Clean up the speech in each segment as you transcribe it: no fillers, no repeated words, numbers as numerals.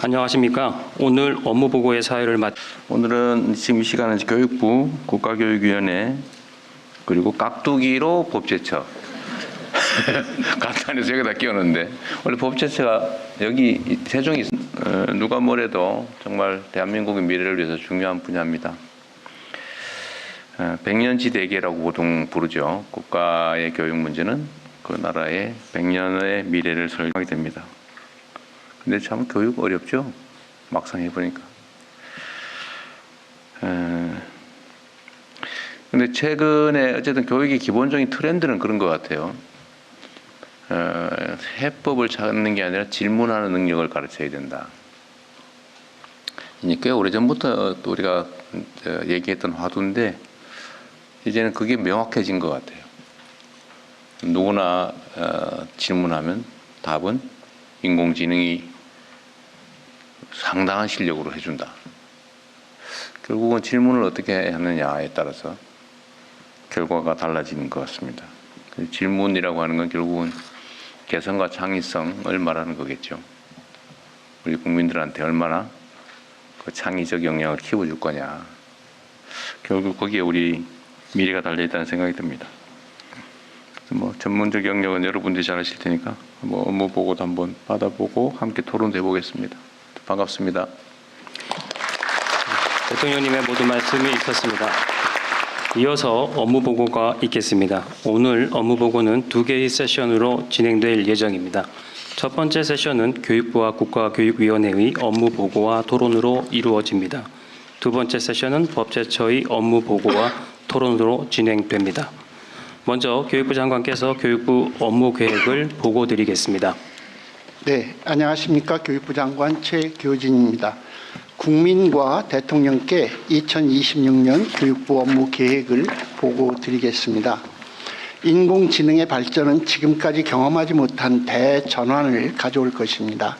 안녕하십니까. 오늘 업무보고의 사회를 오늘은 지금 이 시간은 교육부, 국가교육위원회, 그리고 깍두기로 법제처. 간단해서 여기다 끼웠는데, 원래 법제처가 여기 세종이 누가 뭐래도 정말 대한민국의 미래를 위해서 중요한 분야입니다. 백년지대계라고 보통 부르죠. 국가의 교육 문제는 그 나라의 100년의 미래를 설계하게 됩니다. 근데 참 교육 어렵죠? 막상 해보니까. 근데 최근에 어쨌든 교육의 기본적인 트렌드는 그런 것 같아요. 해법을 찾는 게 아니라 질문하는 능력을 가르쳐야 된다. 이제 꽤 오래전부터 우리가 얘기했던 화두인데 이제는 그게 명확해진 것 같아요. 누구나 질문하면 답은 인공지능이 상당한 실력으로 해준다. 결국은 질문을 어떻게 하느냐에 따라서 결과가 달라지는 것 같습니다. 질문이라고 하는 건 결국은 개성과 창의성을 말하는 거겠죠. 우리 국민들한테 얼마나 그 창의적 역량을 키워줄 거냐. 결국 거기에 우리 미래가 달려있다는 생각이 듭니다. 뭐 전문적 영역은 여러분들이 잘 아실 테니까 뭐 업무 보고도 한번 받아보고 함께 토론도 해보겠습니다. 반갑습니다. 대통령님의 모든 말씀이 있었습니다. 이어서 업무보고가 있겠습니다. 오늘 업무보고는 2개의 세션으로 진행될 예정입니다. 첫 번째 세션은 교육부와 국가교육위원회의 업무보고와 토론으로 이루어집니다. 두 번째 세션은 법제처의 업무보고와 토론으로 진행됩니다. 먼저 교육부 장관께서 교육부 업무 계획을 보고드리겠습니다. 네, 안녕하십니까. 교육부 장관 최교진입니다. 국민과 대통령께 2026년 교육부 업무 계획을 보고드리겠습니다. 인공지능의 발전은 지금까지 경험하지 못한 대전환을 가져올 것입니다.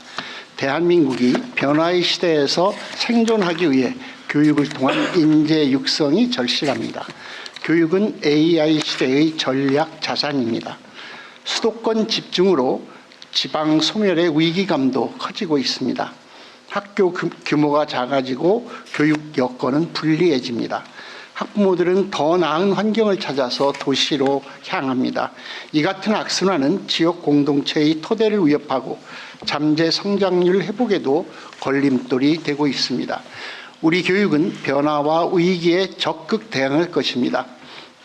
대한민국이 변화의 시대에서 생존하기 위해 교육을 통한 인재 육성이 절실합니다. 교육은 AI 시대의 전략 자산입니다. 수도권 집중으로 지방 소멸의 위기감도 커지고 있습니다. 학교 규모가 작아지고 교육 여건은 불리해집니다. 학부모들은 더 나은 환경을 찾아서 도시로 향합니다. 이 같은 악순환은 지역 공동체의 토대를 위협하고 잠재 성장률 회복에도 걸림돌이 되고 있습니다. 우리 교육은 변화와 위기에 적극 대응할 것입니다.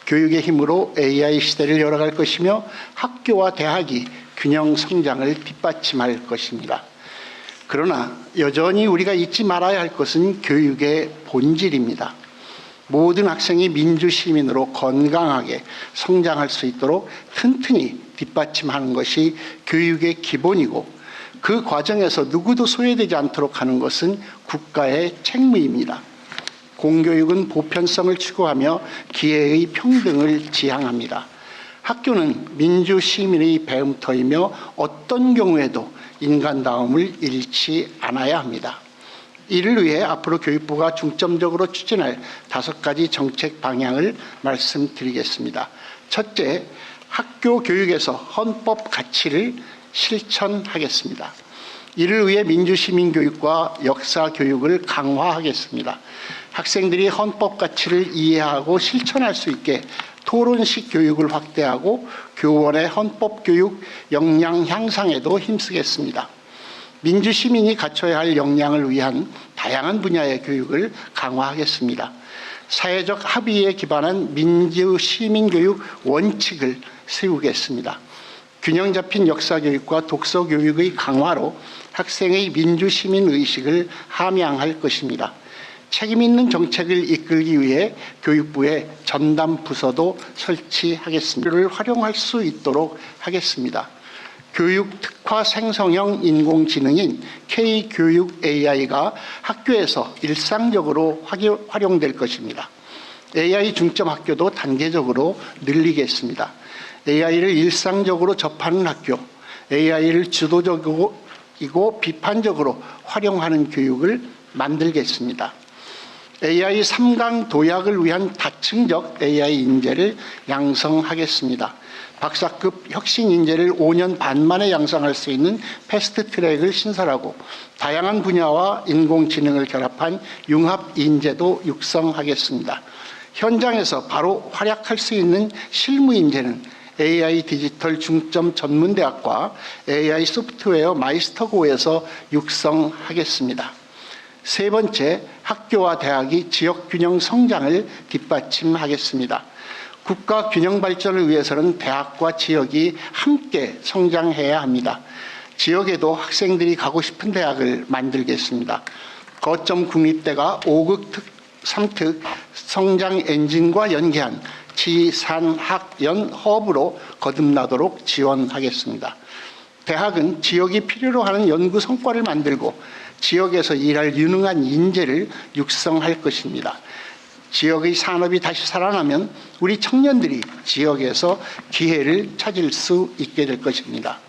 교육의 힘으로 AI 시대를 열어갈 것이며 학교와 대학이 균형 성장을 뒷받침할 것입니다. 그러나 여전히 우리가 잊지 말아야 할 것은 교육의 본질입니다. 모든 학생이 민주시민으로 건강하게 성장할 수 있도록 튼튼히 뒷받침하는 것이 교육의 기본이고 그 과정에서 누구도 소외되지 않도록 하는 것은 국가의 책무입니다. 공교육은 보편성을 추구하며 기회의 평등을 지향합니다. 학교는 민주시민의 배움터이며 어떤 경우에도 인간다움을 잃지 않아야 합니다. 이를 위해 앞으로 교육부가 중점적으로 추진할 5가지 정책 방향을 말씀드리겠습니다. 첫째, 학교 교육에서 헌법 가치를 실천하겠습니다. 이를 위해 민주시민교육과 역사교육을 강화하겠습니다. 학생들이 헌법 가치를 이해하고 실천할 수 있게 토론식 교육을 확대하고 교원의 헌법교육 역량 향상에도 힘쓰겠습니다. 민주시민이 갖춰야 할 역량을 위한 다양한 분야의 교육을 강화하겠습니다. 사회적 합의에 기반한 민주시민교육 원칙을 세우겠습니다. 균형 잡힌 역사교육과 독서교육의 강화로 학생의 민주시민의식을 함양할 것입니다. 책임 있는 정책을 이끌기 위해 교육부에 전담 부서도 설치하겠습니다. 를 활용할 수 있도록 하겠습니다. 교육 특화 생성형 인공지능인 K교육 AI가 학교에서 일상적으로 활용될 것입니다. AI 중점 학교도 단계적으로 늘리겠습니다. AI를 일상적으로 접하는 학교, AI를 주도적이고 비판적으로 활용하는 교육을 만들겠습니다. AI 3강 도약을 위한 다층적 AI 인재를 양성하겠습니다. 박사급 혁신 인재를 5년 반 만에 양성할 수 있는 패스트 트랙을 신설하고 다양한 분야와 인공지능을 결합한 융합 인재도 육성하겠습니다. 현장에서 바로 활약할 수 있는 실무 인재는 AI 디지털 중점 전문대학과 AI 소프트웨어 마이스터고에서 육성하겠습니다. 세 번째, 학교와 대학이 지역 균형 성장을 뒷받침하겠습니다. 국가 균형 발전을 위해서는 대학과 지역이 함께 성장해야 합니다. 지역에도 학생들이 가고 싶은 대학을 만들겠습니다. 거점 국립대가 5급 3특 성장 엔진과 연계한 지산학연 허브로 거듭나도록 지원하겠습니다. 대학은 지역이 필요로 하는 연구 성과를 만들고 지역에서 일할 유능한 인재를 육성할 것입니다. 지역의 산업이 다시 살아나면 우리 청년들이 지역에서 기회를 찾을 수 있게 될 것입니다.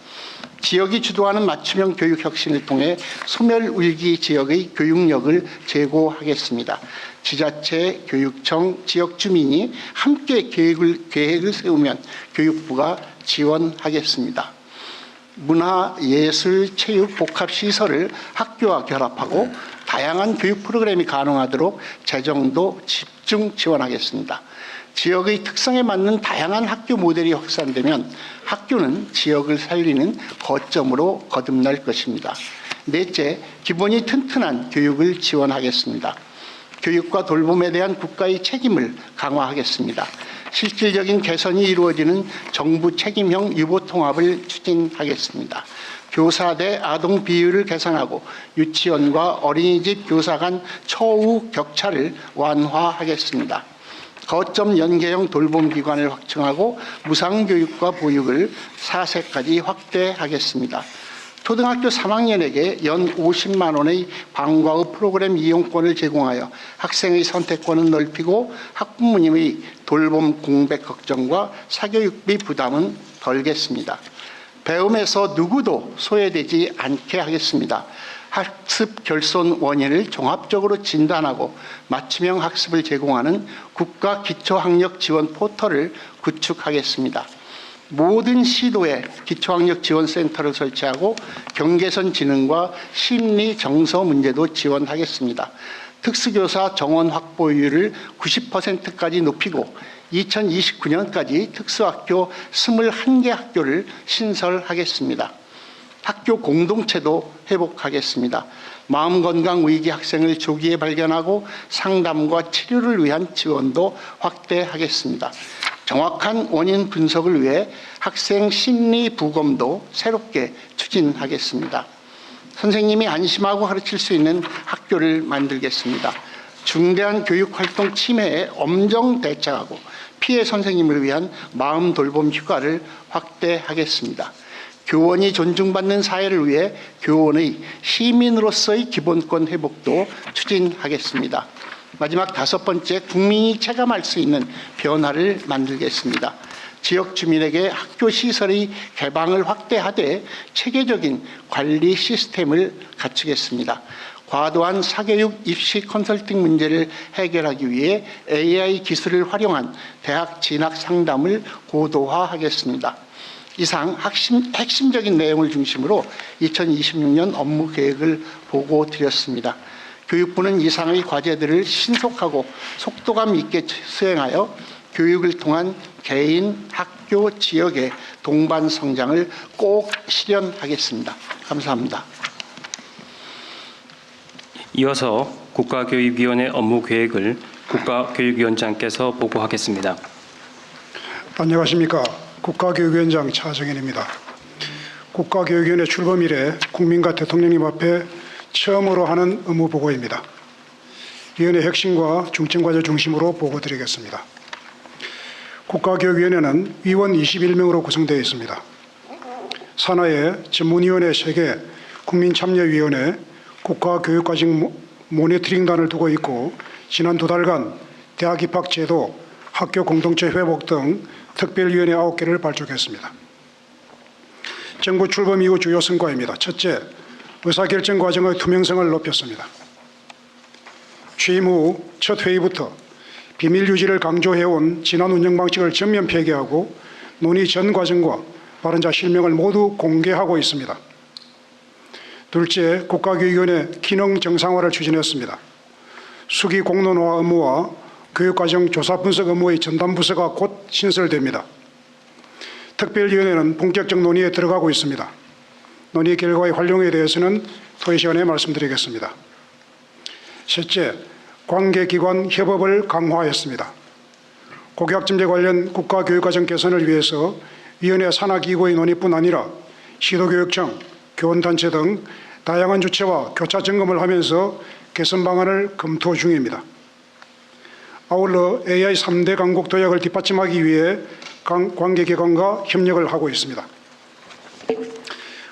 지역이 주도하는 맞춤형 교육 혁신을 통해 소멸위기 지역의 교육력을 제고하겠습니다. 지자체, 교육청, 지역 주민이 함께 계획을 세우면 교육부가 지원하겠습니다. 문화, 예술, 체육, 복합시설을 학교와 결합하고 다양한 교육 프로그램이 가능하도록 재정도 집중 지원하겠습니다. 지역의 특성에 맞는 다양한 학교 모델이 확산되면 학교는 지역을 살리는 거점으로 거듭날 것입니다. 넷째, 기본이 튼튼한 교육을 지원하겠습니다. 교육과 돌봄에 대한 국가의 책임을 강화하겠습니다. 실질적인 개선이 이루어지는 정부 책임형 유보 통합을 추진하겠습니다. 교사 대 아동 비율을 개선하고 유치원과 어린이집 교사 간 처우 격차를 완화하겠습니다. 거점 연계형 돌봄기관을 확충하고 무상교육과 보육을 4세까지 확대하겠습니다. 초등학교 3학년에게 연 50만 원의 방과 후 프로그램 이용권을 제공하여 학생의 선택권을 넓히고 학부모님의 돌봄 공백 걱정과 사교육비 부담은 덜겠습니다. 배움에서 누구도 소외되지 않게 하겠습니다. 학습 결손 원인을 종합적으로 진단하고 맞춤형 학습을 제공하는 국가 기초학력 지원 포털을 구축하겠습니다. 모든 시도에 기초학력 지원센터를 설치하고 경계선 지능과 심리 정서 문제도 지원하겠습니다. 특수교사 정원 확보율을 90%까지 높이고 2029년까지 특수학교 21개 학교를 신설하겠습니다. 학교 공동체도 회복하겠습니다. 마음건강 위기 학생을 조기에 발견하고 상담과 치료를 위한 지원도 확대하겠습니다. 정확한 원인 분석을 위해 학생 심리 부검도 새롭게 추진하겠습니다. 선생님이 안심하고 가르칠 수 있는 학교를 만들겠습니다. 중대한 교육활동 침해에 엄정 대처하고 피해 선생님을 위한 마음 돌봄 휴가를 확대하겠습니다. 교원이 존중받는 사회를 위해 교원의 시민으로서의 기본권 회복도 추진하겠습니다. 마지막 5번째, 국민이 체감할 수 있는 변화를 만들겠습니다. 지역 주민에게 학교 시설의 개방을 확대하되 체계적인 관리 시스템을 갖추겠습니다. 과도한 사교육 입시 컨설팅 문제를 해결하기 위해 AI 기술을 활용한 대학 진학 상담을 고도화하겠습니다. 이상 핵심적인 내용을 중심으로 2026년 업무 계획을 보고 드렸습니다. 교육부는 이상의 과제들을 신속하고 속도감 있게 수행하여 교육을 통한 개인, 학교, 지역의 동반 성장을 꼭 실현하겠습니다. 감사합니다. 이어서 국가교육위원회 업무 계획을 국가교육위원장께서 보고하겠습니다. 안녕하십니까. 국가교육위원장 차정현입니다. 국가교육위원회 출범 이래 국민과 대통령님 앞에 처음으로 하는 업무 보고입니다. 위원회 핵심과 중점과제 중심으로 보고드리겠습니다. 국가교육위원회는 위원 21명으로 구성되어 있습니다. 산하에 전문위원회 3개, 국민참여위원회, 국가교육과정 모니터링단을 두고 있고 지난 2달간 대학 입학 제도, 학교 공동체 회복 등 특별위원회 9개를 발족했습니다. 정부 출범 이후 주요 성과입니다. 첫째, 의사결정 과정의 투명성을 높였습니다. 취임 후 첫 회의부터 비밀 유지를 강조해온 지난 운영 방식을 전면 폐기하고 논의 전 과정과 발언자 실명을 모두 공개하고 있습니다. 둘째, 국가교육위원회 기능 정상화를 추진했습니다. 수기 공론화 업무와 교육과정 조사 분석 업무의 전담 부서가 곧 신설됩니다. 특별위원회는 본격적 논의에 들어가고 있습니다. 논의 결과의 활용에 대해서는 토의 시간에 말씀드리겠습니다. 셋째, 관계기관 협업을 강화했습니다. 고교학점제 관련 국가교육과정 개선을 위해서 위원회 산하기구의 논의뿐 아니라 시도교육청, 교원단체 등 다양한 주체와 교차 점검을 하면서 개선 방안을 검토 중입니다. 아울러 AI 3대 강국 도약을 뒷받침하기 위해 관계기관과 협력을 하고 있습니다.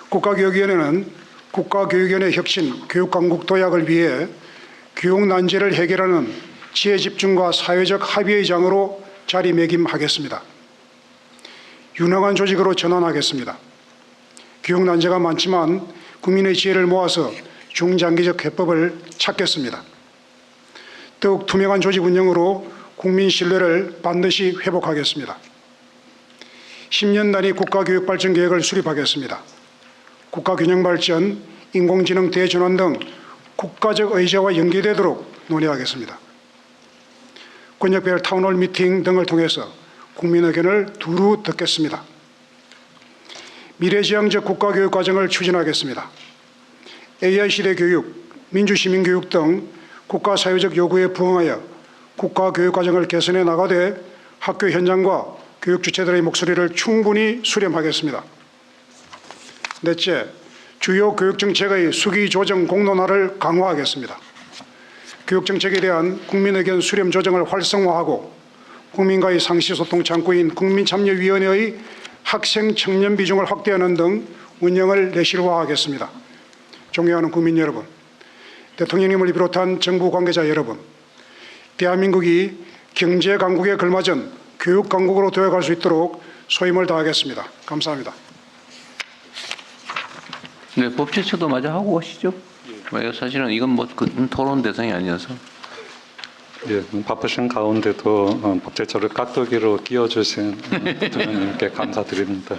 국가교육위원회는 국가교육위원회 혁신, 교육강국 도약을 위해 교육난제를 해결하는 지혜집중과 사회적 합의의 장으로 자리매김하겠습니다. 유능한 조직으로 전환하겠습니다. 교육난제가 많지만 국민의 지혜를 모아서 중장기적 해법을 찾겠습니다. 더욱 투명한 조직 운영으로 국민 신뢰를 반드시 회복하겠습니다. 10년 단위 국가교육발전 계획을 수립하겠습니다. 국가균형발전, 인공지능 대전환 등 국가적 의제와 연계되도록 논의하겠습니다. 권역별 타운홀 미팅 등을 통해서 국민 의견을 두루 듣겠습니다. 미래지향적 국가교육 과정을 추진하겠습니다. AI 시대 교육, 민주시민교육 등 국가사회적 요구에 부응하여 국가교육 과정을 개선해 나가되 학교 현장과 교육 주체들의 목소리를 충분히 수렴하겠습니다. 넷째, 주요 교육정책의 수기 조정 공론화를 강화하겠습니다. 교육정책에 대한 국민의견 수렴 조정을 활성화하고 국민과의 상시소통 창구인 국민참여위원회의 학생 청년 비중을 확대하는 등 운영을 내실화하겠습니다. 존경하는 국민 여러분, 대통령님을 비롯한 정부 관계자 여러분, 대한민국이 경제 강국에 걸맞은 교육 강국으로 도약할 수 있도록 소임을 다하겠습니다. 감사합니다. 네, 법제처도 마저 하고 오시죠. 왜요? 사실은 이건 뭐 토론 대상이 아니어서. 예, 바쁘신 가운데도 법제처를 깍두기로 끼워주신 대통령님께 감사드립니다.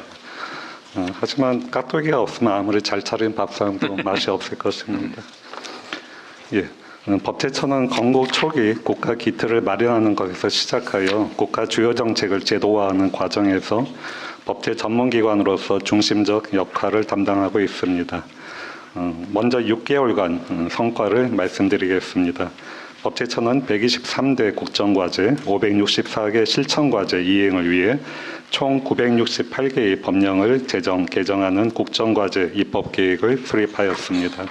하지만 깍두기가 없으면 아무리 잘 차린 밥상도 맛이 없을 것입니다. 예, 법제처는 건국 초기 국가 기틀을 마련하는 것에서 시작하여 국가 주요 정책을 제도화하는 과정에서 법제 전문기관으로서 중심적 역할을 담당하고 있습니다. 먼저 6개월간 성과를 말씀드리겠습니다. 법제처는 123대 국정과제, 564개 실천과제 이행을 위해 총 968개의 법령을 제정, 개정하는 국정과제 입법계획을 수립하였습니다.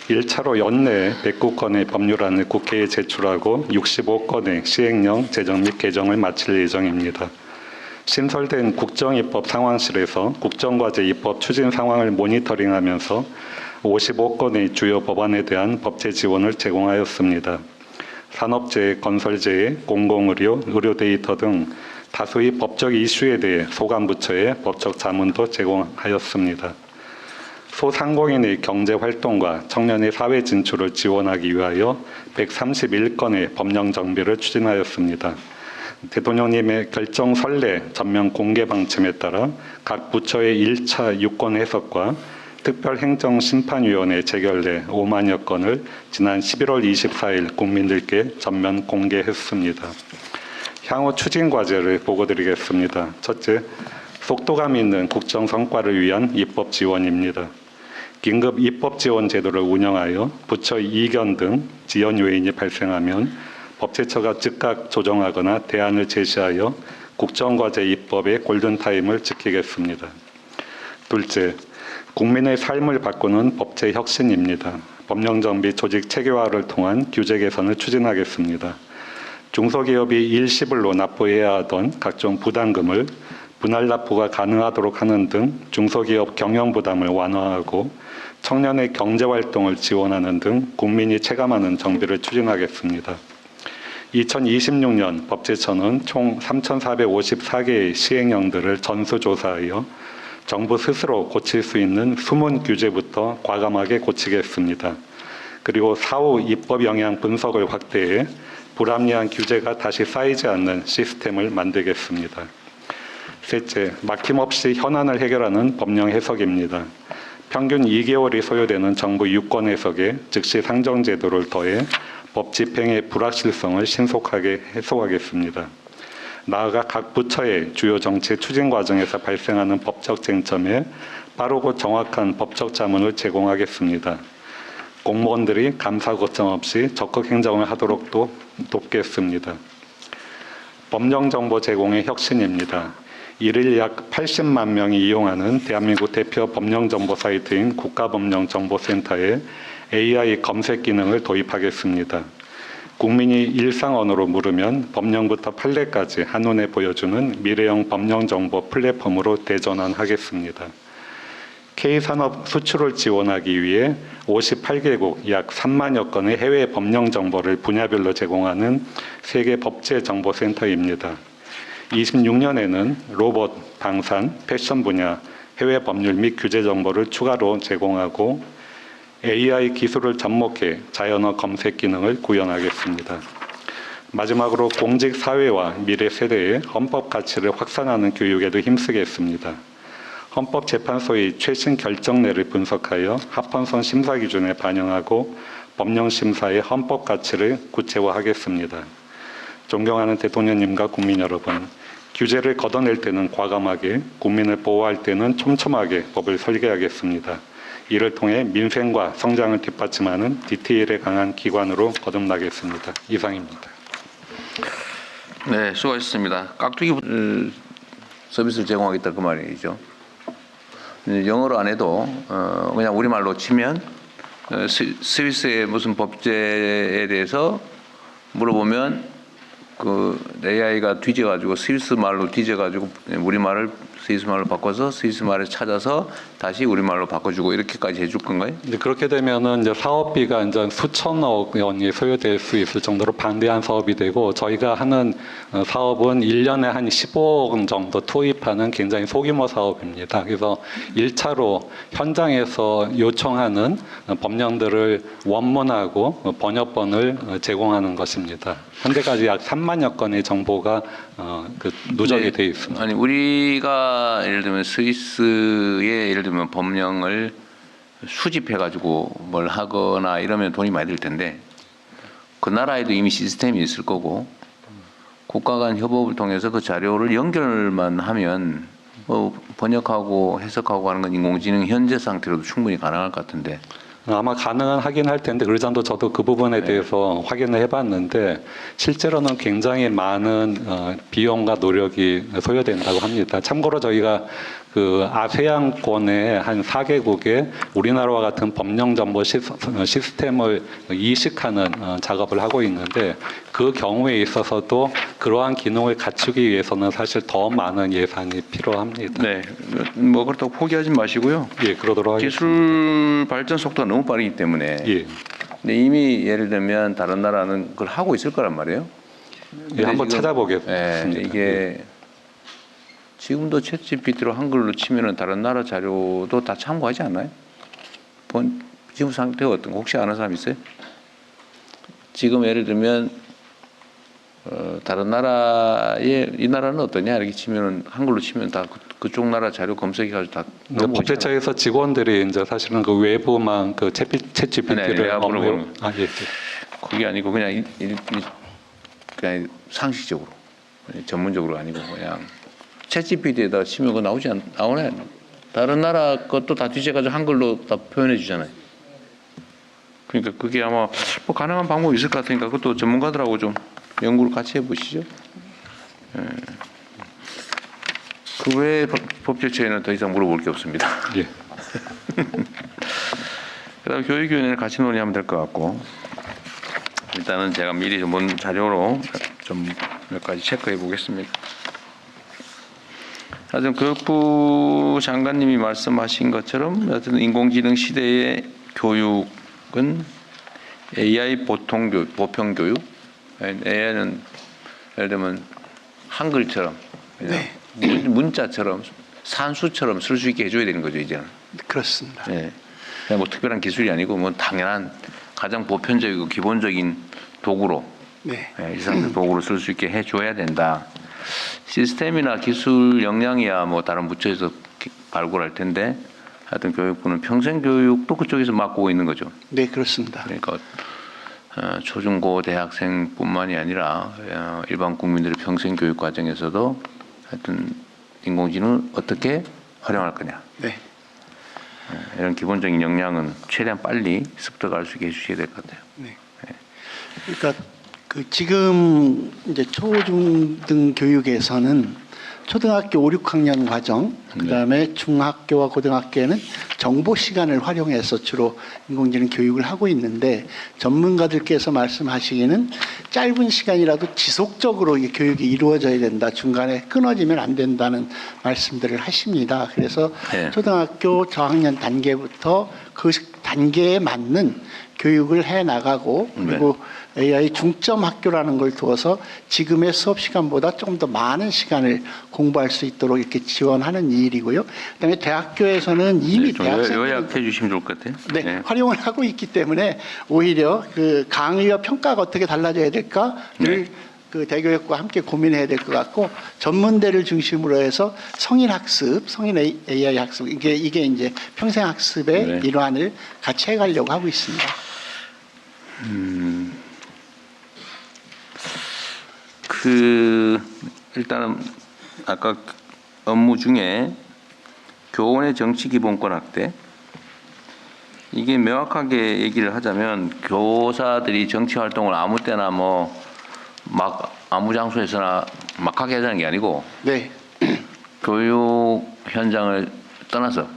1차로 연내에 109건의 법률안을 국회에 제출하고 65건의 시행령 제정 및 개정을 마칠 예정입니다. 신설된 국정입법 상황실에서 국정과제 입법 추진 상황을 모니터링하면서 55건의 주요 법안에 대한 법제 지원을 제공하였습니다. 산업재해, 건설재해, 공공의료, 의료데이터 등 다수의 법적 이슈에 대해 소관부처에 법적 자문도 제공하였습니다. 소상공인의 경제활동과 청년의 사회 진출을 지원하기 위하여 131건의 법령 정비를 추진하였습니다. 대통령님의 결정 선례 전면 공개 방침에 따라 각 부처의 1차 유권 해석과 특별행정심판위원회 재결례 5만여 건을 지난 11월 24일 국민들께 전면 공개했습니다. 향후 추진 과제를 보고드리겠습니다. 첫째, 속도감 있는 국정 성과를 위한 입법 지원입니다. 긴급 입법 지원 제도를 운영하여 부처 이견 등 지연 요인이 발생하면 법제처가 즉각 조정하거나 대안을 제시하여 국정과제 입법의 골든타임을 지키겠습니다. 둘째, 국민의 삶을 바꾸는 법제 혁신입니다. 법령 정비 조직 체계화를 통한 규제 개선을 추진하겠습니다. 중소기업이 일시불로 납부해야 하던 각종 부담금을 분할 납부가 가능하도록 하는 등 중소기업 경영 부담을 완화하고 청년의 경제활동을 지원하는 등 국민이 체감하는 정비를 추진하겠습니다. 2026년 법제처는 총 3,454개의 시행령들을 전수조사하여 정부 스스로 고칠 수 있는 숨은 규제부터 과감하게 고치겠습니다. 그리고 사후 입법 영향 분석을 확대해 불합리한 규제가 다시 쌓이지 않는 시스템을 만들겠습니다. 셋째, 막힘없이 현안을 해결하는 법령 해석입니다. 평균 2개월이 소요되는 정부 유권 해석에 즉시 상정 제도를 더해 법 집행의 불확실성을 신속하게 해소하겠습니다. 나아가 각 부처의 주요 정책 추진 과정에서 발생하는 법적 쟁점에 빠르고 정확한 법적 자문을 제공하겠습니다. 공무원들이 감사 거점 없이 적극 행정을 하도록 돕겠습니다. 법령 정보 제공의 혁신입니다. 일일 약 80만 명이 이용하는 대한민국 대표 법령 정보 사이트인 국가법령정보센터에 AI 검색 기능을 도입하겠습니다. 국민이 일상 언어로 물으면 법령부터 판례까지 한눈에 보여주는 미래형 법령 정보 플랫폼으로 대전환하겠습니다. K산업 수출을 지원하기 위해 58개국 약 3만여 건의 해외 법령 정보를 분야별로 제공하는 세계 법제정보센터입니다. 26년에는 로봇, 방산, 패션 분야, 해외 법률 및 규제 정보를 추가로 제공하고 AI 기술을 접목해 자연어 검색 기능을 구현하겠습니다. 마지막으로 공직 사회와 미래 세대의 헌법 가치를 확산하는 교육에도 힘쓰겠습니다. 헌법재판소의 최신 결정례를 분석하여 합헌성 심사 기준에 반영하고 법령 심사의 헌법 가치를 구체화하겠습니다. 존경하는 대통령님과 국민 여러분, 규제를 걷어낼 때는 과감하게, 국민을 보호할 때는 촘촘하게 법을 설계하겠습니다. 이를 통해 민생과 성장을 뒷받침하는 디테일에 강한 기관으로 거듭나겠습니다. 이상입니다. 네, 수고하셨습니다. 깍두기 서비스를 제공하겠다 그 말이죠. 영어로 안 해도 그냥 우리말로 치면 스위스의 무슨 법제에 대해서 물어보면 그 AI가 뒤져가지고 스위스 말로 뒤져가지고 우리말을 스위스 말로 바꿔서 스위스 말을 찾아서 다시 우리말로 바꿔주고 이렇게까지 해줄 건가요? 이제 그렇게 되면은 이제 사업비가 이제 수천억 원이 소요될 수 있을 정도로 방대한 사업이 되고, 저희가 하는 사업은 1년에 한 15억 원 정도 투입하는 굉장히 소규모 사업입니다. 그래서 1차로 현장에서 요청하는 법령들을 원문하고 번역본을 제공하는 것입니다. 현재까지 약 3만여 건의 정보가 누적이 되어 있습니다. 아니 우리가 예를 들면 스위스에 예를 들면 법령을 수집해 가지고 뭘 하거나 이러면 돈이 많이 들 텐데 그 나라에도 이미 시스템이 있을 거고 국가 간 협업을 통해서 그 자료를 연결만 하면 뭐 번역하고 해석하고 하는 건 인공지능 현재 상태로도 충분히 가능할 것 같은데. 아마 가능은 하긴 할 텐데, 그러자도 저도 그 부분에 대해서 확인을 해봤는데 실제로는 굉장히 많은 비용과 노력이 소요된다고 합니다. 참고로 저희가 그 아세안권의 한 4개국에 우리나라와 같은 법령정보 시스템을 이식하는 작업을 하고 있는데, 그 경우에 있어서도 그러한 기능을 갖추기 위해서는 사실 더 많은 예산이 필요합니다. 네, 뭐 그렇다고 포기하지 마시고요. 예, 그러도록 하겠습니다. 기술 발전 속도가 너무 빠르기 때문에. 예. 근데 이미 예를 들면 다른 나라는 그걸 하고 있을 거란 말이에요. 예, 한번 지금, 찾아보겠습니다. 이게 지금도 챗GPT로 한글로 치면은 다른 나라 자료도 다 참고하지 않나요? 지금 상태가 어떤 거 혹시 아는 사람 있어요? 지금 예를 들면 다른 나라에 이 나라는 어떠냐 이렇게 치면은 한글로 치면 다 그쪽 나라 자료 검색해가지고 다 법제처에서 직원들이 이제 사실은 그 외부만 그 챗GPT를 예. 그게 아니고 그냥 그냥 상식적으로 전문적으로 아니고 그냥 챗GPT에다 치면 그거 나오네. 다른 나라 것도 다 뒤져가지고 한글로 다 표현해 주잖아요. 그러니까 그게 아마 뭐 가능한 방법이 있을 것 같으니까 그것도 전문가들하고 좀 연구를 같이 해보시죠. 예. 그 외에 법제처에는 더 이상 물어볼 게 없습니다. 예. 그다음 교육위원회는 같이 논의하면 될 것 같고, 일단은 제가 미리 전문 자료로 좀 몇 가지 체크해 보겠습니다. 하여튼 교육부 장관님이 말씀하신 것처럼 하여튼 인공지능 시대의 교육은 AI 보편 교육, AI는 예를 들면 한글처럼 문자처럼 산수처럼 쓸 수 있게 해줘야 되는 거죠 이제는. 그렇습니다. 네. 그냥 뭐 특별한 기술이 아니고 뭐 당연한 가장 보편적이고 기본적인 도구로, 네. 일상적 도구로 쓸 수 있게 해줘야 된다. 시스템이나 기술 역량이야 뭐 다른 부처에서 발굴할 텐데 하여튼 교육부는 평생교육도 그쪽에서 맡고 있는 거죠. 네, 그렇습니다. 그러니까 초중고 대학생뿐만이 아니라 일반 국민들의 평생교육 과정에서도 하여튼 인공지능을 어떻게 활용할 거냐. 네. 이런 기본적인 역량은 최대한 빨리 습득할 수 있게 해주셔야 될 것 같아요. 네. 그러니까 그 지금 이제 초중등 교육에서는 초등학교 5, 6학년 과정, 그다음에 중학교와 고등학교에는 정보 시간을 활용해서 주로 인공지능 교육을 하고 있는데 전문가들께서 말씀하시기는 짧은 시간이라도 지속적으로 이 교육이 이루어져야 된다. 중간에 끊어지면 안 된다는 말씀들을 하십니다. 그래서 네. 초등학교 저학년 단계부터 그 단계에 맞는 교육을 해 나가고 그리고 AI 중점 학교라는 걸 두어서 지금의 수업 시간보다 조금 더 많은 시간을 공부할 수 있도록 이렇게 지원하는 일이고요. 그다음에 대학교에서는 이미 좀 대학생들 요약해 주시면 좋을 것 같아요. 네, 활용을 하고 있기 때문에 오히려 그 강의와 평가가 어떻게 달라져야 될까를 그 대교육과 함께 고민해야 될 것 같고 전문대를 중심으로 해서 성인 학습, 성인 AI 학습 이게 이제 평생 학습의 네. 일환을 같이 해가려고 하고 있습니다. 일단은 아까 업무 중에 교원의 정치 기본권 확대 이게 명확하게 얘기를 하자면 교사들이 정치 활동을 아무 때나 뭐 막 아무 장소에서나 막 하게 하자는 게 아니고 네, 교육 현장을 떠나서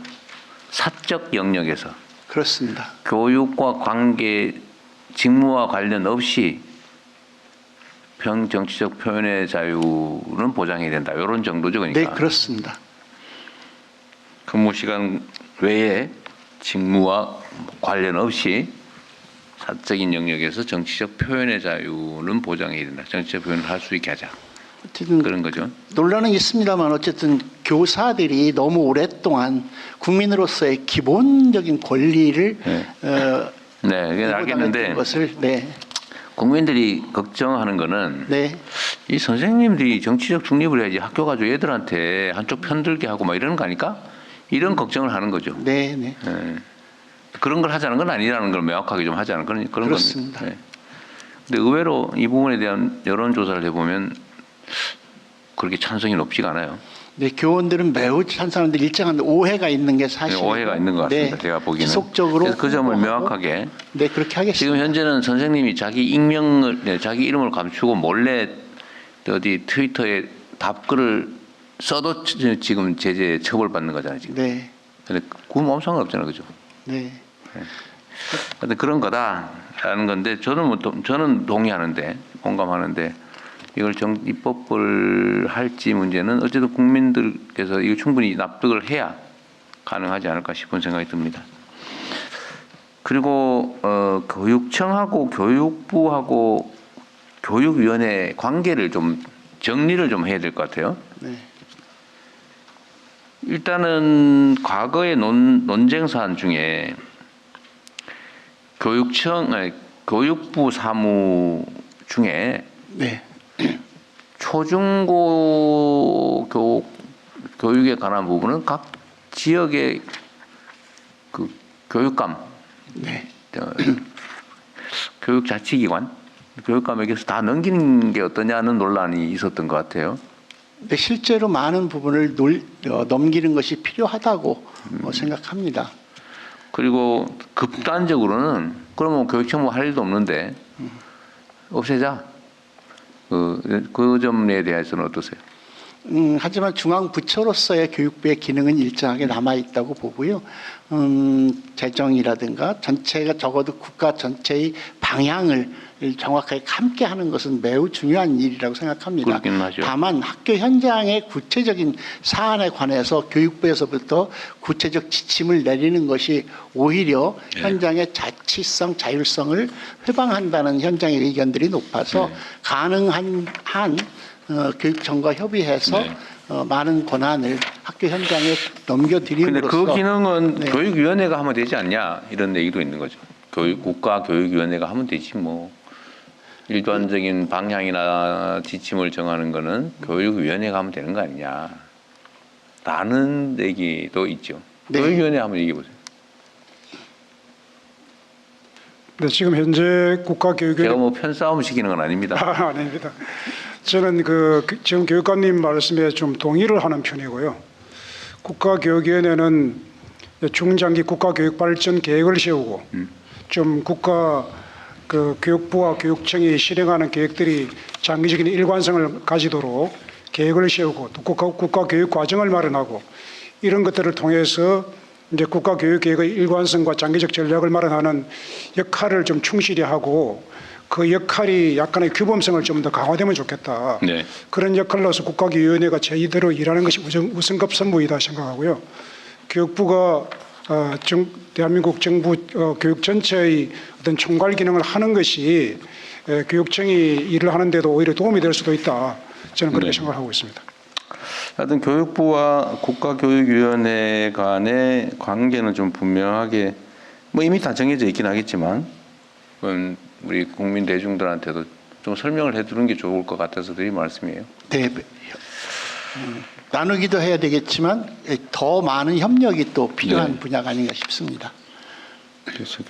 사적 영역에서 그렇습니다. 교육과 관계 직무와 관련 없이 정치적 표현의 자유는 보장해야 된다. 이런 정도죠, 그러니까. 네, 그렇습니다. 근무 시간 외에 직무와 관련 없이 사적인 영역에서 정치적 표현의 자유는 보장해야 된다. 정치적 표현을 할 수 있게 하자. 어쨌든 그런 거죠. 논란은 있습니다만 어쨌든 교사들이 너무 오랫동안 국민으로서의 기본적인 권리를 네, 그게 알겠는데 것을 네, 국민들이 걱정하는 거는 네, 이 선생님들이 정치적 중립을 해야지 학교 가지고 애들한테 한쪽 편들게 하고 막 이러는 거 아닐까? 이런 걱정을 하는 거죠. 네, 네. 예. 그런 걸 하자는 건 아니라는 걸 명확하게 좀 하자는 그런 그렇습니다. 겁니다. 예. 근데 의외로 이 부분에 대한 여론조사를 해보면 그렇게 찬성이 높지가 않아요. 네, 교원들은 매우 찬성하는데 일정한 오해가 있는 게 사실이고 오해가 있는 것 같습니다. 네, 제가 보기에는. 지속적으로 그래서 그 점을 홍보하고, 명확하게 네, 그렇게 하겠습니다. 지금 현재는 선생님이 자기 익명을 자기 이름을 감추고 몰래 어디 트위터에 답글을 써도 지금 제재 처벌받는 거잖아요. 지금. 네, 근데 그건 아무 상관없잖아요, 그죠? 네, 하여튼 그런 거다라는 건데 저는 동의하는데 공감하는데 이걸 입법을 할지 문제는 어쨌든 국민들께서 이거 충분히 납득을 해야 가능하지 않을까 싶은 생각이 듭니다. 그리고 교육청하고 교육부하고 교육위원회 관계를 좀 정리를 좀 해야 될 것 같아요. 네, 일단은 과거의 논쟁 사안 중에 교육부 사무 중에 네, 초중고 교육에 관한 부분은 각 지역의 그 교육감, 네, 교육자치기관, 교육감에게서 다 넘기는 게 어떠냐는 논란이 있었던 것 같아요. 네, 실제로 많은 부분을 넘기는 것이 필요하다고 생각합니다. 그리고 극단적으로는 그러면 교육청 뭐 할 일도 없는데 없애자. 그 점에 대해서는 어떠세요? 하지만 중앙부처로서의 교육부의 기능은 일정하게 남아있다고 보고요. 재정이라든가 전체가 적어도 국가 전체의 방향을 정확하게 함께 하는 것은 매우 중요한 일이라고 생각합니다. 그렇긴 하죠. 다만 학교 현장의 구체적인 사안에 관해서 교육부에서부터 구체적 지침을 내리는 것이 오히려 현장의 자치성, 자율성을 회방한다는 현장의 의견들이 높아서 가능한 한 교육청과 협의해서 많은 권한을 학교 현장에 넘겨드림으로써. 근데 그 기능은 네. 교육위원회가 하면 되지 않냐 이런 얘기도 있는 거죠. 국가교육위원회가 하면 되지 뭐. 일반적인 방향이나 지침을 정하는 거는 교육위원회가 하면 되는 거 아니냐. 라는 얘기도 있죠. 네. 교육위원회 한번 얘기해 보세요. 네, 지금 현재 국가교육위원회 제가 뭐 편싸움 시키는 건 아닙니다. 아닙니다. 저는 지금 교육감님 말씀에 좀 동의를 하는 편이고요. 국가교육위원회는 중장기 국가교육 발전 계획을 세우고 좀 교육부와 교육청이 실행하는 계획들이 장기적인 일관성을 가지도록 계획을 세우고 또 국가교육 과정을 마련하고 이런 것들을 통해서 이제 국가교육계획의 일관성과 장기적 전략을 마련하는 역할을 좀 충실히 하고 그 역할이 약간의 규범성을 좀 더 강화되면 좋겠다. 네. 그런 역할로서 국가교육위원회가 제이대로 일하는 것이 우선급 선무이다 생각하고요. 교육부가 대한민국 정부 교육 전체의 어떤 총괄 기능을 하는 것이 교육청이 일을 하는데도 오히려 도움이 될 수도 있다. 저는 그렇게 네. 생각하고 있습니다. 하여튼 교육부와 국가교육위원회 간의 관계는 좀 분명하게 뭐 이미 다 정해져 있긴 하겠지만 우리 국민 대중들한테도 좀 설명을 해두는 게 좋을 것 같아서 드린 말씀이에요. 네. 나누기도 해야 되겠지만 더 많은 협력이 또 필요한 네. 분야가 아닌가 싶습니다. 그래서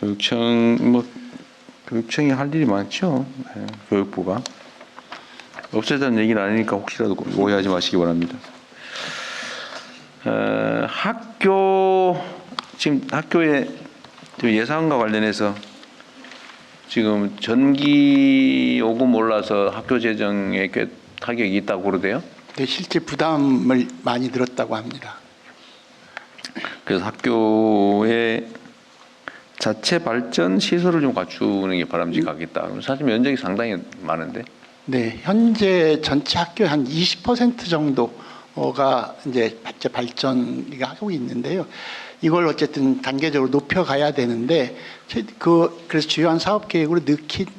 교육청이 할 일이 많죠. 네, 교육부가 없애자는 얘기는 아니니까 혹시라도 오해하지 마시기 바랍니다. 지금 학교의 예산과 관련해서 지금 전기 요금 올라서 학교 재정에 꽤 타격이 있다고 그러대요. 네, 실제 부담을 많이 들었다고 합니다. 그래서 학교의 자체 발전 시설을 좀 갖추는 게 바람직하겠다. 사실 면적이 상당히 많은데. 네, 현재 전체 학교의 한 20% 정도가 이제 발전을 하고 있는데요. 이걸 어쨌든 단계적으로 높여가야 되는데 그래서 주요한 사업 계획으로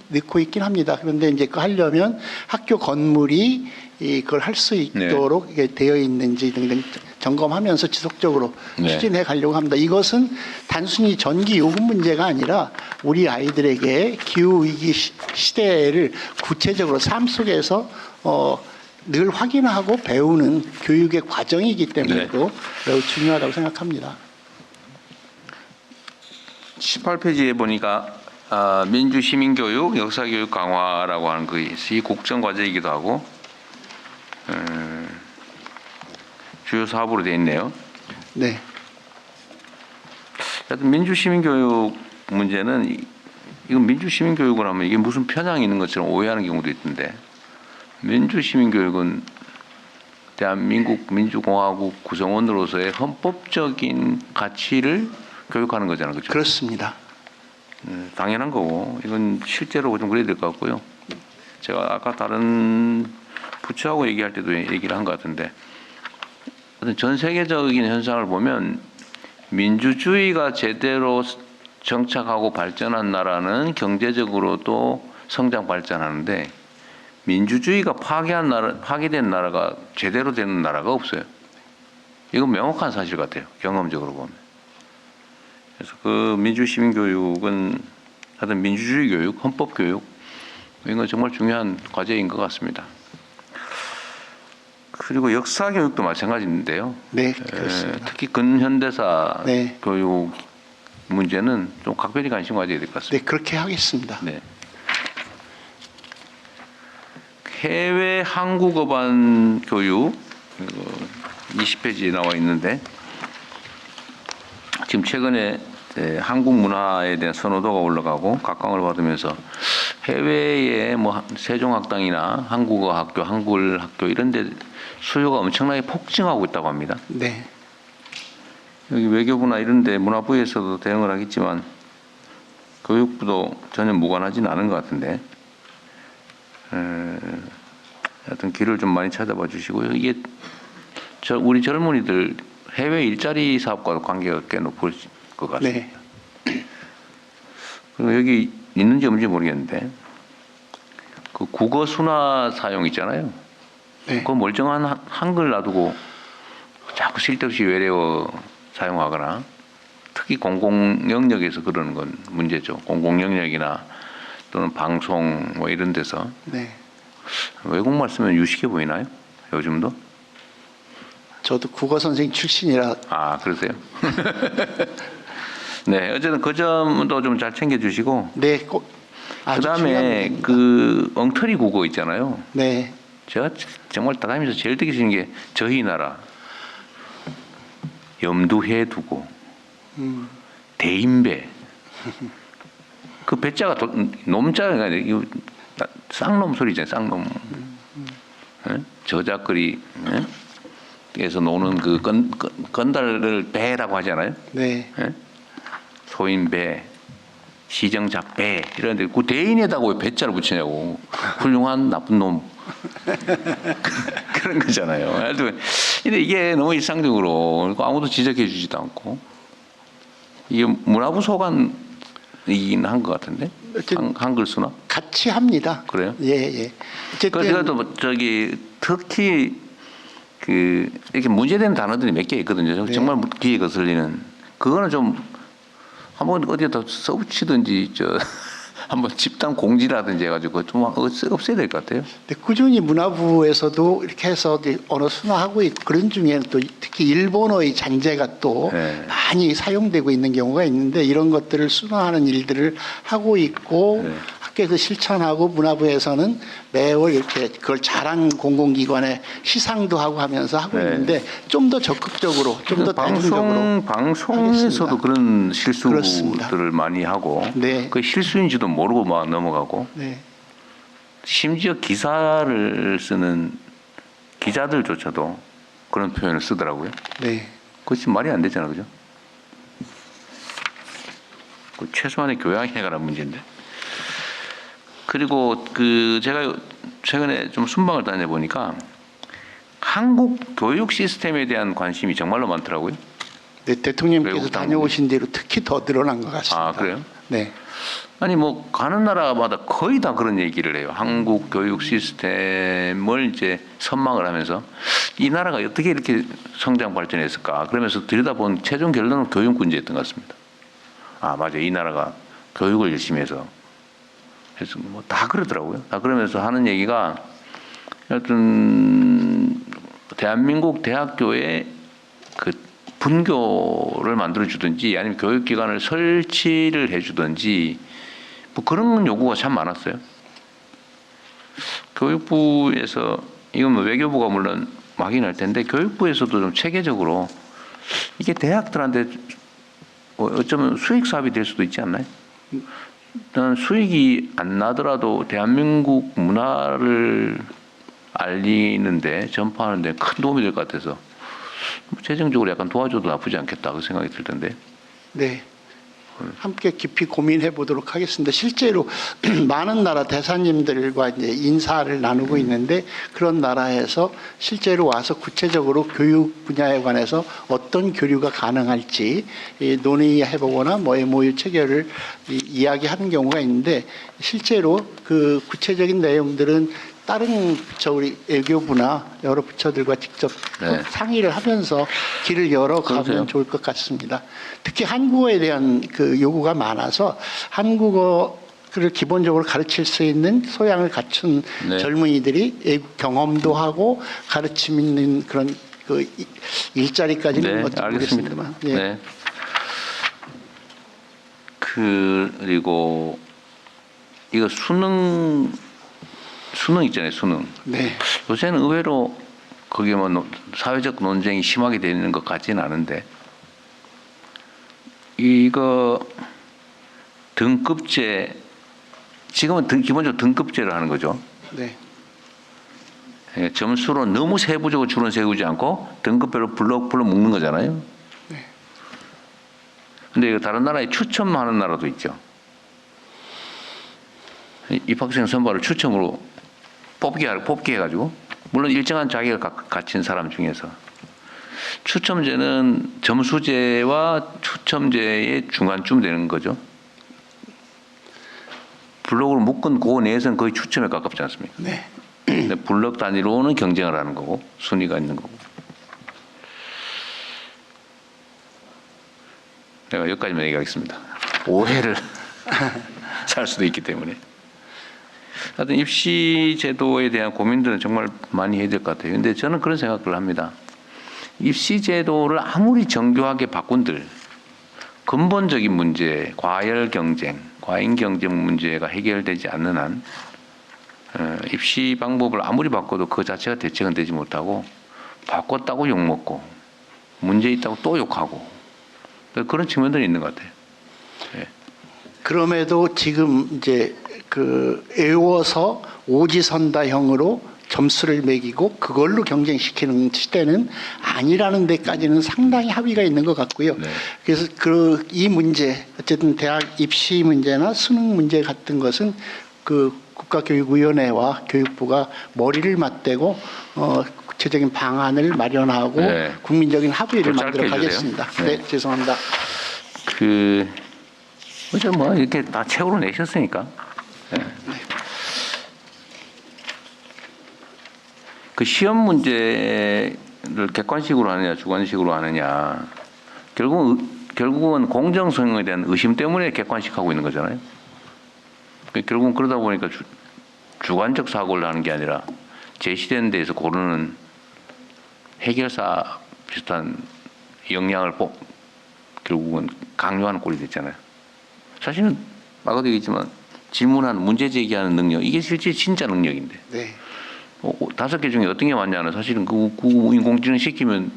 넣고 있긴 합니다. 그런데 이제 그 하려면 학교 건물이 그걸 할 수 있도록 이게 되어 있는지 등등 점검하면서 지속적으로 네. 추진해 가려고 합니다. 이것은 단순히 전기 요금 문제가 아니라 우리 아이들에게 기후 위기 시대를 구체적으로 삶 속에서 늘 확인하고 배우는 교육의 과정이기 때문에도 매우 중요하다고 생각합니다. 18페이지에 보니까 민주 시민교육, 역사교육 강화라고 하는 것이 국정 과제이기도 하고 주요 사업으로 되어 있네요. 네. 하여튼 민주 시민교육 문제는 이건 민주 시민교육을 하면 이게 무슨 편향이 있는 것처럼 오해하는 경우도 있던데 민주 시민교육은 대한민국 민주공화국 구성원으로서의 헌법적인 가치를 교육하는 거잖아요. 그렇죠? 그렇습니다. 당연한 거고 이건 실제로 좀 그래야 될 것 같고요. 제가 아까 다른 부처하고 얘기할 때도 얘기를 한 것 같은데 전 세계적인 현상을 보면 민주주의가 제대로 정착하고 발전한 나라는 경제적으로도 성장 발전하는데 민주주의가 파괴된 나라가 제대로 되는 나라가 없어요. 이건 명확한 사실 같아요. 경험적으로 보면. 그래서 그 민주시민교육은 하여튼 민주주의 교육, 헌법 교육 이건 정말 중요한 과제인 것 같습니다. 그리고 역사 교육도 마찬가지인데요. 네, 그렇습니다. 특히 근현대사 네. 교육 문제는 좀 각별히 관심 가져야 될 것 같습니다. 네, 그렇게 하겠습니다. 네. 해외 한국어반 교육 20페이지에 나와 있는데 지금 최근에 한국 문화에 대한 선호도가 올라가고 각광을 받으면서 해외에 뭐 세종학당이나 한국어 학교, 한글 학교 이런 데 수요가 엄청나게 폭증하고 있다고 합니다. 네. 여기 외교부나 이런 데 문화부에서도 대응을 하겠지만 교육부도 전혀 무관하지는 않은 것 같은데 하여튼 길을 좀 많이 찾아봐 주시고요. 이게 우리 젊은이들 해외 일자리 사업과도 관계가 꽤 높을 것 같습니다. 네. 그리고 여기 있는지 없는지 모르겠는데 그 국어 순화 사용 있잖아요. 네. 그 멀쩡한 한글 놔두고 자꾸 쓸데없이 외래어 사용하거나 특히 공공 영역에서 그러는 건 문제죠. 공공 영역이나 또는 방송 뭐 이런 데서 네. 외국말 쓰면 유식해 보이나요? 요즘도? 저도 국어 선생 출신이라 아, 그러세요? 네, 어쨌든 그 점도 좀 잘 챙겨주시고. 네, 꼭 아주 중요한 그다음에 문제입니다. 그 엉터리 국어 있잖아요. 네. 제가 정말 다니면서 제일 듣기 싫은 게 저희 나라 염두해 두고 대인배 그 배자가 놈자가 아니라 쌍놈 소리잖아요. 쌍놈. 예? 저작거리 에서 노는 그 건달을 배라고 하잖아요. 네. 예? 소인배, 시정작배 이런데 그 대인에다가 왜 배자를 붙이냐고. 훌륭한 나쁜 놈. 그런 거잖아요. 근데 이게 너무 일상적으로 아무도 지적해 주지도 않고 이게 문화부 소관이긴 한 것 같은데 한글 수나 같이 합니다. 그래요? 예, 예. 그 제가 또 저기 특히 그 이렇게 문제되는 단어들이 몇 개 있거든요. 네. 정말 귀에 거슬리는 그거는 좀 한번 어디에다 써붙이든지 저 한번 집단 공지라든지 해가지고 좀 없애야 될 것 같아요. 근데 꾸준히 문화부에서도 이렇게 해서 이제 언어 순화하고 있고 그런 중에는 또 특히 일본어의 잔재가 또 네. 많이 사용되고 있는 경우가 있는데 이런 것들을 순화하는 일들을 하고 있고 네. 학교에서 실천하고 문화부에서는 매월 이렇게 그걸 잘한 공공기관에 시상도 하고 하면서 하고 네. 있는데 좀 더 적극적으로 좀 더 대중적으로 방송에서도 하겠습니다. 그런 실수들을 그렇습니다. 많이 하고 네. 그 실수인지도 모르고 막 넘어가고 네. 심지어 기사를 쓰는 기자들조차도 그런 표현을 쓰더라고요. 네. 그것이 말이 안 되잖아, 그죠? 그 최소한의 교양에 관한 문제인데. 그리고 그 제가 최근에 좀 순방을 다녀보니까 한국 교육 시스템에 대한 관심이 정말로 많더라고요. 네, 대통령께서 외국 다녀오신 대로 특히 더 늘어난 것 같습니다. 아, 그래요? 네. 아니 뭐 가는 나라마다 거의 다 그런 얘기를 해요. 한국 교육 시스템을 이제 선망을 하면서 이 나라가 어떻게 이렇게 성장 발전했을까? 그러면서 들여다본 최종 결론은 교육 문제였던 것 같습니다. 아, 맞아요. 이 나라가 교육을 열심히 해서 뭐 다 그러더라고요. 다 그러면서 하는 얘기가 하여튼 대한민국 대학교에 그 분교를 만들어 주든지 아니면 교육기관을 설치를 해 주든지 뭐 그런 요구가 참 많았어요. 교육부에서 이건 뭐 외교부가 물론 확인할 텐데 교육부에서도 좀 체계적으로 이게 대학들한테 어쩌면 수익 사업이 될 수도 있지 않나요? 일단 수익이 안 나더라도 대한민국 문화를 알리는데 전파하는데 큰 도움이 될 것 같아서 재정적으로 약간 도와줘도 나쁘지 않겠다 그 생각이 들 텐데. 네. 함께 깊이 고민해 보도록 하겠습니다. 실제로 많은 나라 대사님들과 이제 인사를 나누고 있는데 그런 나라에서 실제로 와서 구체적으로 교육 분야에 관해서 어떤 교류가 가능할지 논의해 보거나 뭐 MOU 체결을 이야기하는 경우가 있는데 실제로 그 구체적인 내용들은 다른 부처 우리 외교부나 여러 부처들과 직접 네. 상의를 하면서 길을 열어가면 그러세요. 좋을 것 같습니다. 특히 한국어에 대한 그 요구가 많아서 한국어를 기본적으로 가르칠 수 있는 소양을 갖춘 네. 젊은이들이 외국 경험도 하고 가르침 있는 그런 그 일자리까지는 네, 어떻게 알겠습니다. 모르겠습니다만. 예. 네. 그리고 이거 수능 있잖아요, 수능. 네. 요새는 의외로 거기에 뭐 사회적 논쟁이 심하게 되는 것 같지는 않은데 이거 등급제 지금은 기본적으로 등급제를 하는 거죠. 네. 예, 점수로 너무 세부적으로 줄은 세우지 않고 등급별로 불러 묶는 거잖아요. 근데 이거 다른 나라에 추첨하는 나라도 있죠. 입학생 선발을 추첨으로 뽑기 해가지고 물론 일정한 자기가 갖춘 사람 중에서 추첨제는 점수제와 추첨제의 중간쯤 되는 거죠. 블록으로 묶은 그 내에서는 거의 추첨에 가깝지 않습니까? 네. 근데 블록 단위로는 경쟁을 하는 거고 순위가 있는 거고. 내가 여기까지만 얘기하겠습니다. 오해를 살 수도 있기 때문에. 하여튼 입시 제도에 대한 고민들은 정말 많이 해야 될 것 같아요. 근데 저는 그런 생각을 합니다. 입시 제도를 아무리 정교하게 바꾼들 근본적인 문제, 과열 경쟁, 과잉 경쟁 문제가 해결되지 않는 한 입시 방법을 아무리 바꿔도 그 자체가 대책은 되지 못하고 바꿨다고 욕먹고 문제 있다고 또 욕하고 그런 측면들이 있는 것 같아요. 예. 그럼에도 지금 이제 그 애워서 오지선다형으로 점수를 매기고 그걸로 경쟁시키는 시대는 아니라는 데까지는 상당히 합의가 있는 것 같고요. 네. 그래서 이 문제 어쨌든 대학 입시 문제나 수능 문제 같은 것은 그 국가교육위원회와 교육부가 머리를 맞대고 구체적인 방안을 마련하고 네. 국민적인 합의를 좀 짧게 만들어 해주세요. 가겠습니다. 네. 네, 죄송합니다. 어제 뭐 이렇게 다 책으로 내셨으니까. 네. 그 시험 문제를 객관식으로 하느냐 주관식으로 하느냐 결국은 공정성에 대한 의심 때문에 객관식하고 있는 거잖아요. 결국은 그러다 보니까 주관적 사고를 하는 게 아니라 제시된 데에서 고르는 해결사 비슷한 역량을 결국은 강요하는 꼴이 됐잖아요. 사실은 아까도 얘기했지만 질문하는 문제 제기하는 능력 이게 실제 진짜 능력인데 네. 5개 중에 어떤 게 맞냐는 사실은 그 인공지능 시키면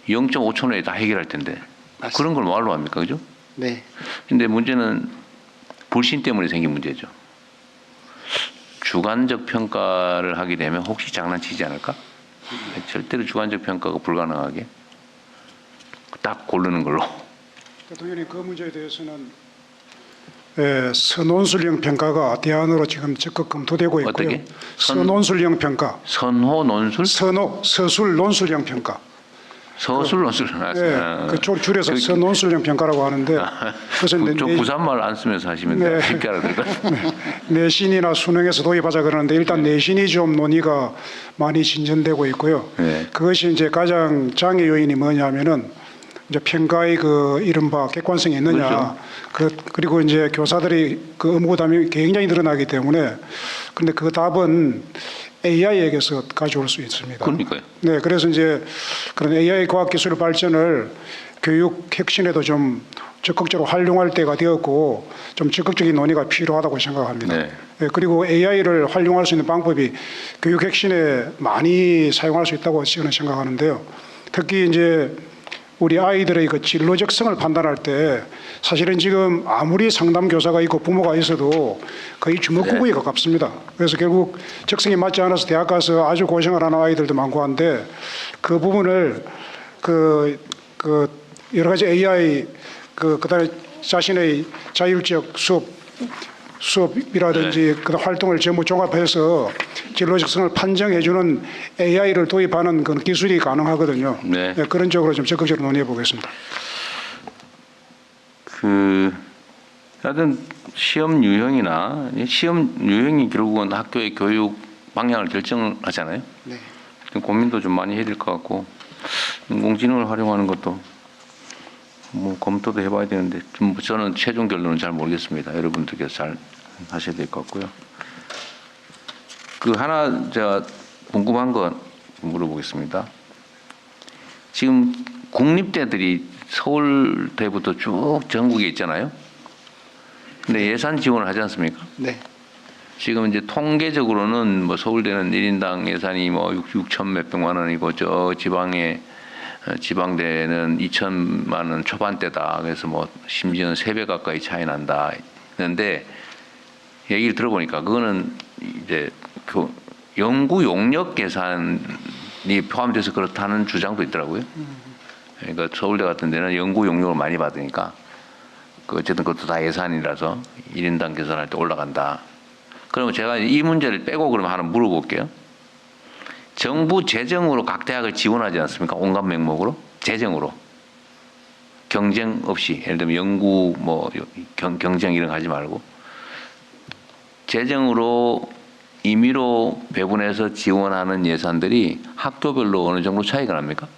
0.5초 내에 다 해결할 텐데 맞습니다. 그런 걸 뭐하러 합니까, 그죠? 네. 근데 문제는 불신 때문에 생긴 문제죠. 주관적 평가를 하게 되면 혹시 장난치지 않을까? 절대로 주관적 평가가 불가능하게 딱 고르는 걸로. 대통령님 그 문제에 대해서는 선논술형 평가가 대안으로 지금 적극 검토되고 있고요. 어떻게? 선논술형 평가. 선호 논술? 서술 논술형 평가. 서술 논술. 네, 그쪽을 줄여서 선논술형 평가라고 하는데 그것은 저 부산말 안 쓰면서 하시면 돼요. 쉽게 알아들을 것 같아요. 내신이나 수능에서 도입하자 그러는데 일단 내신이 좀 논의가 많이 진전되고 있고요. 네. 그것이 이제 가장 장애 요인이 뭐냐면은 이제 평가의 그 이른바 객관성이 있느냐. 그렇죠. 그리고 이제 교사들이 그 의무 부담이 굉장히 늘어나기 때문에 근데 그 답은 AI에게서 가져올 수 있습니다. 그러니까요. 네, 그래서 이제 그런 AI 과학기술 발전을 교육 혁신에도 좀 적극적으로 활용할 때가 되었고 좀 적극적인 논의가 필요하다고 생각합니다. 네. 네, 그리고 AI를 활용할 수 있는 방법이 교육 혁신에 많이 사용할 수 있다고 저는 생각하는데요. 특히 이제 우리 아이들의 그 진로적성을 판단할 때 사실은 지금 아무리 상담 교사가 있고 부모가 있어도 거의 주먹구구에 가깝습니다. 그래서 결국 적성에 맞지 않아서 대학 가서 아주 고생을 하는 아이들도 많고 한데 그 부분을 그 여러 가지 AI 그다음에 자신의 자율적 수업이라든지 그 활동을 전부 종합해서 진로적성을 판정해주는 AI를 도입하는 그런 기술이 가능하거든요. 네. 네, 그런 쪽으로 좀 적극적으로 논의해 보겠습니다. 하여튼 시험 유형이 결국은 학교의 교육 방향을 결정하잖아요. 네. 고민도 좀 많이 해야 될 것 같고 인공지능을 활용하는 것도 뭐 검토도 해봐야 되는데 좀 저는 최종 결론은 잘 모르겠습니다. 여러분들께서 잘 하셔야 될 것 같고요. 하나 제가 궁금한 거 물어보겠습니다. 지금 국립대들이 서울대부터 쭉 전국에 있잖아요. 근데 예산 지원을 하지 않습니까? 네. 지금 이제 통계적으로는 뭐 서울대는 1인당 예산이 뭐 6천 몇백만 원이고 저 지방대는 2천만 원 초반대다. 그래서 뭐 심지어는 3배 가까이 차이 난다. 했는데 얘기를 들어보니까 그거는 이제 연구 용역 계산이 포함돼서 그렇다는 주장도 있더라고요. 그러니까 서울대 같은 데는 연구 용역을 많이 받으니까 어쨌든 그것도 다 예산이라서 1인당 계산할 때 올라간다. 그러면 제가 이 문제를 빼고 그러면 하나 물어볼게요. 정부 재정으로 각 대학을 지원하지 않습니까? 온갖 명목으로 재정으로 경쟁 없이 예를 들면 연구 뭐 경쟁 이런 거 하지 말고 재정으로 임의로 배분해서 지원하는 예산들이 학교별로 어느 정도 차이가 납니까?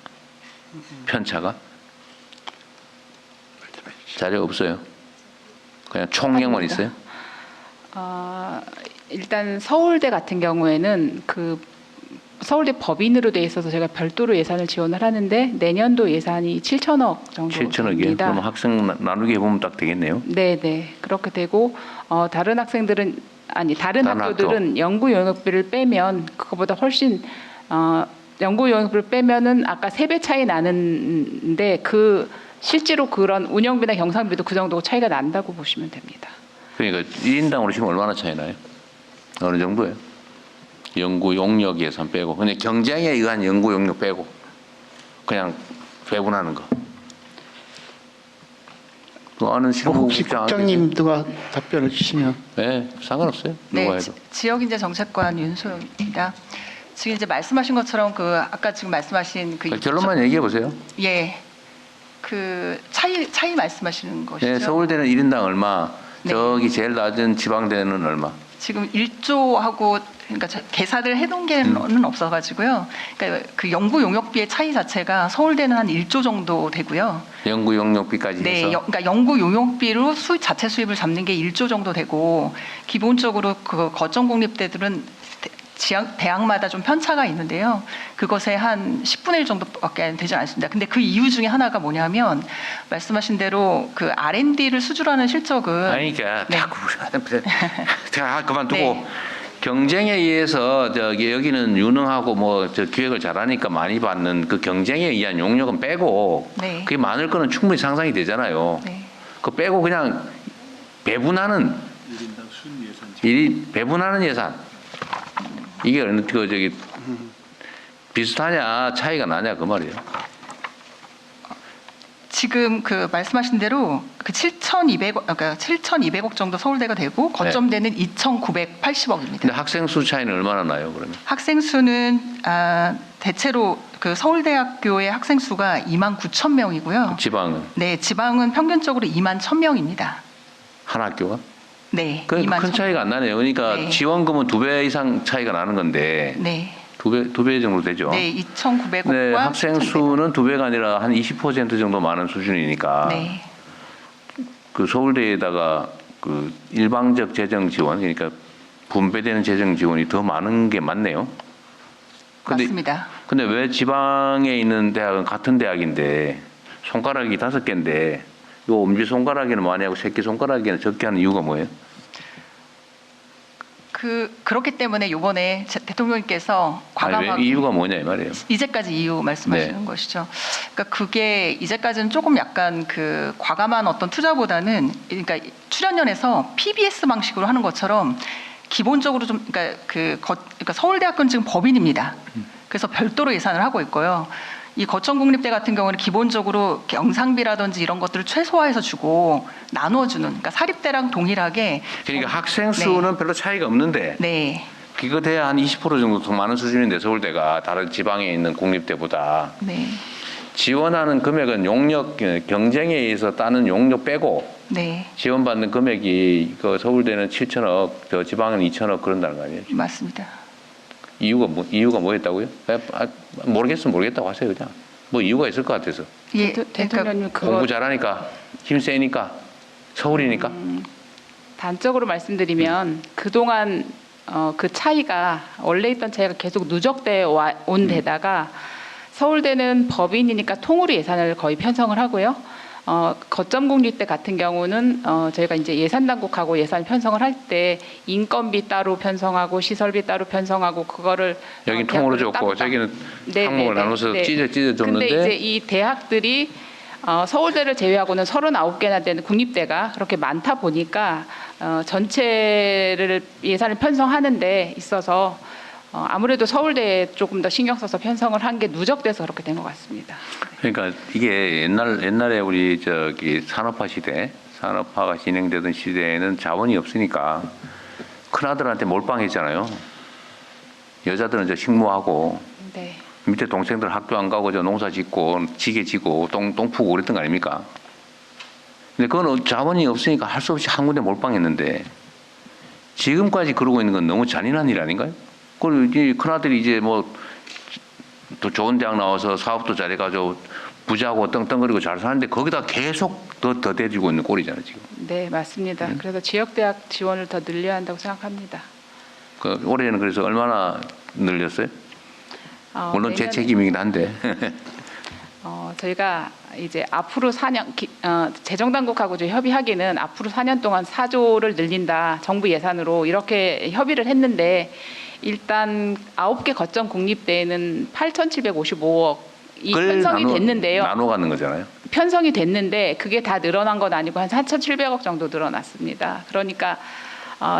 편차가? 자료 없어요. 그냥 총량만 있어요? 일단 서울대 같은 경우에는 그 서울대 법인으로 돼 있어서 제가 별도로 예산을 지원을 하는데 내년도 예산이 7천억 정도 7천억이요? 됩니다. 그럼 학생 나누기 해보면 딱 되겠네요. 네, 그렇게 되고 다른 학생들은 다른 다른 학교들은 연구 용역비를 빼면 그거보다 훨씬 연구 용역비를 빼면은 아까 3배 차이 나는데 그 실제로 그런 운영비나 경상비도 그 정도 차이가 난다고 보시면 됩니다. 그러니까 1인당으로 지금 얼마나 차이 나요? 어느 정도예요? 연구 용역 예산 빼고, 근데 경쟁에 의한 연구 용역 빼고 그냥 배분하는 거. 그 아는 혹시 실무국장 국장님도가 답변을 주시면. 네, 상관없어요. 네, 누가 해도. 지역인재 정책관 윤소영입니다. 지금 이제 말씀하신 것처럼 그 아까 지금 말씀하신 그 결론만 얘기해 보세요. 예, 그 차이 말씀하시는 것이죠. 네, 서울대는 1인당 얼마, 네. 저기 제일 낮은 지방대는 얼마. 지금 1조하고 그러니까 계산을 해둔 게는 없어가지고요. 그러니까 그 연구 용역비의 차이 자체가 서울대는 한 1조 정도 되고요. 연구 용역비까지 네, 해서. 그러니까 연구 용역비로 자체 수입을 잡는 게 1조 정도 되고 기본적으로 그 거점 공립대들은 대학마다 좀 편차가 있는데요. 그것의 한 10분의 1 정도밖에 되지 않습니다. 근데 그 이유 중에 하나가 뭐냐면 말씀하신 대로 그 R&D를 수주하는 실적은 아니, 그러니까 네. 자꾸 제가 그만두고 네. 경쟁에 의해서 저기 여기는 유능하고 뭐 저 기획을 잘하니까 많이 받는 그 경쟁에 의한 용역은 빼고 네. 그게 많을 거는 충분히 상상이 되잖아요. 네. 그 빼고 그냥 배분하는 배분하는 예산 이게 어느 그 저기 비슷하냐 차이가 나냐 그 말이에요. 지금 그 말씀하신 대로 그 7,200억 정도 서울대가 되고 거점대는 2,980억입니다. 근데 학생 수 차이는 얼마나 나요 그러면? 학생 수는 대체로 그 서울대학교의 학생 수가 29,000명이고요. 지방은 네, 지방은 평균적으로 21,000명입니다. 한 학교가? 네, 그 큰 차이가 안 나네요. 그러니까 네. 지원금은 2배 이상 차이가 나는 건데 네, 두 배 정도 되죠. 네, 2,900억과 네, 학생 수는 2배가 아니라 한 20% 정도 많은 수준이니까 네, 그 서울대에다가 그 일방적 재정 지원 그러니까 분배되는 재정 지원이 더 많은 게 맞네요. 맞습니다. 근데 왜 지방에 있는 대학은 같은 대학인데 손가락이 5개인데 요 엄지 손가락에는 많이 하고 새끼 손가락에는 적게 하는 이유가 뭐예요? 그렇기 때문에 이번에 대통령님께서 아니, 과감하게 왜 이유가 뭐냐 이 말이에요. 이제까지 이유 말씀하시는 네. 것이죠. 그러니까 그게 이제까지는 조금 약간 그 과감한 어떤 투자보다는 그러니까 출연연에서 PBS 방식으로 하는 것처럼 기본적으로 좀 그러니까 서울대학교는 지금 법인입니다. 그래서 별도로 예산을 하고 있고요. 이 거천국립대 같은 경우는 기본적으로 경상비라든지 이런 것들을 최소화해서 주고 나눠주는 그러니까 사립대랑 동일하게 그러니까 학생 수는 별로 차이가 없는데 네. 그거 돼야 한 20% 정도 더 많은 수준인데 서울대가 다른 지방에 있는 공립대보다 네. 지원하는 금액은 용역 경쟁에 의해서 따는 용역 빼고 네. 지원받는 금액이 그 서울대는 7천억, 저 지방은 2천억 그런다는 거 아니에요? 맞습니다. 이유가 뭐였다고요? 모르겠으면 모르겠다고 하세요 그냥. 뭐 이유가 있을 것 같아서. 예, 대통령님 그거 공부 잘하니까 힘 세니까 서울이니까. 단적으로 말씀드리면 그동안 그 차이가 원래 있던 차이가 계속 누적되어 온 데다가 서울대는 법인이니까 통으로 예산을 거의 편성을 하고요. 거점국립대 같은 경우는 저희가 이제 예산 당국하고 예산 편성을 할 때 인건비 따로 편성하고 시설비 따로 편성하고 그거를 여기 통으로 줬고 저기는 항목을 나눠서 찢어 줬는데. 근데 이제 이 대학들이 서울대를 제외하고는 39개나 되는 국립대가 그렇게 많다 보니까 전체를 예산을 편성하는 데 있어서 아무래도 서울대에 조금 더 신경 써서 편성을 한 게 누적돼서 그렇게 된 것 같습니다. 그러니까 이게 옛날에 우리 저기 산업화가 진행되던 시대에는 자원이 없으니까 큰아들한테 몰빵했잖아요. 여자들은 저 식모하고 네. 밑에 동생들 학교 안 가고 저 농사 짓고 지게 지고 똥 푸고 그랬던 거 아닙니까? 근데 그건 자원이 없으니까 할 수 없이 한 군데 몰빵했는데 지금까지 그러고 있는 건 너무 잔인한 일 아닌가요? 그리고 이 큰아들이 이제 뭐 또 좋은 대학 나와서 사업도 잘해가지고 부자고 떵떵거리고 잘 사는데 거기다 계속 더 대주고 있는 꼴이잖아요 지금. 네, 맞습니다. 그래서 지역대학 지원을 더 늘려야 한다고 생각합니다. 그 올해는 그래서 얼마나 늘렸어요? 물론 제 내년에, 책임이긴 한데. 저희가 이제 앞으로 4년 재정당국하고 좀 협의하기는 앞으로 4년 동안 4조를 늘린다 정부 예산으로 이렇게 협의를 했는데 일단 9개 거점 국립대에는 8,755억 이 편성이 됐는데요. 나눠 갖는 거잖아요. 편성이 됐는데 그게 다 늘어난 건 아니고 한 4,700억 정도 늘어났습니다. 그러니까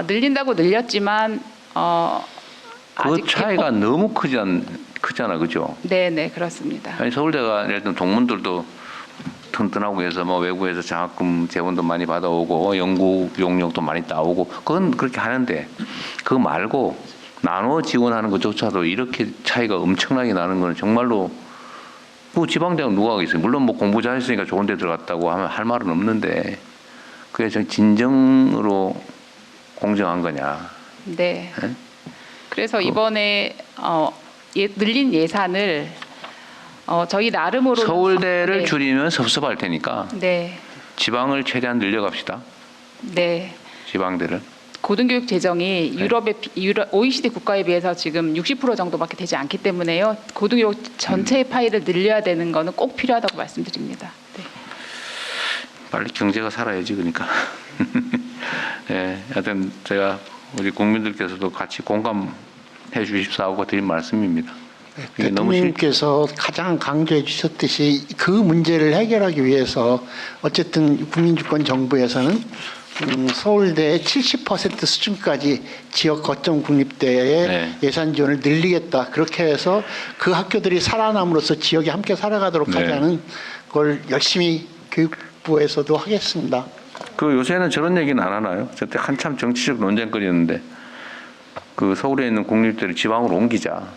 늘린다고 늘렸지만 그 아직 차이가 너무 크잖아, 그죠? 네네 그렇습니다. 아니 서울대가 예를 들면 동문들도 튼튼하고 해서 뭐 외국에서 장학금 재원도 많이 받아오고 연구 용역도 많이 따오고 그건 그렇게 하는데 그거 말고 나눠 지원하는 것조차도 이렇게 차이가 엄청나게 나는 거는 정말로 뭐 지방대학 누가 하겠어요? 물론 뭐 공부 잘했으니까 좋은 데 들어갔다고 하면 할 말은 없는데 그게 진정으로 공정한 거냐? 네. 네? 그래서 이번에 늘린 예산을 저희 나름으로 서울대를 네. 줄이면 섭섭할 테니까 네. 지방을 최대한 늘려갑시다. 네. 지방대를. 고등교육 재정이 OECD 국가에 비해서 지금 60% 정도밖에 되지 않기 때문에요. 고등교육 전체의 파이를 늘려야 되는 거는 꼭 필요하다고 말씀드립니다. 네. 빨리 경제가 살아야지 그러니까. 네, 하여튼 제가 우리 국민들께서도 같이 공감해 주십사하고 드린 말씀입니다. 이게 너무 대통령께서 가장 강조해 주셨듯이 그 문제를 해결하기 위해서 어쨌든 국민주권 정부에서는 서울대의 70% 수준까지 지역 거점 국립대의 네. 예산 지원을 늘리겠다. 그렇게 해서 그 학교들이 살아남으로써 지역이 함께 살아가도록 네. 하자는 걸 열심히 교육부에서도 하겠습니다. 그 요새는 저런 얘기는 안 하나요? 저때 한참 정치적 논쟁거리였는데 그 서울에 있는 국립대를 지방으로 옮기자.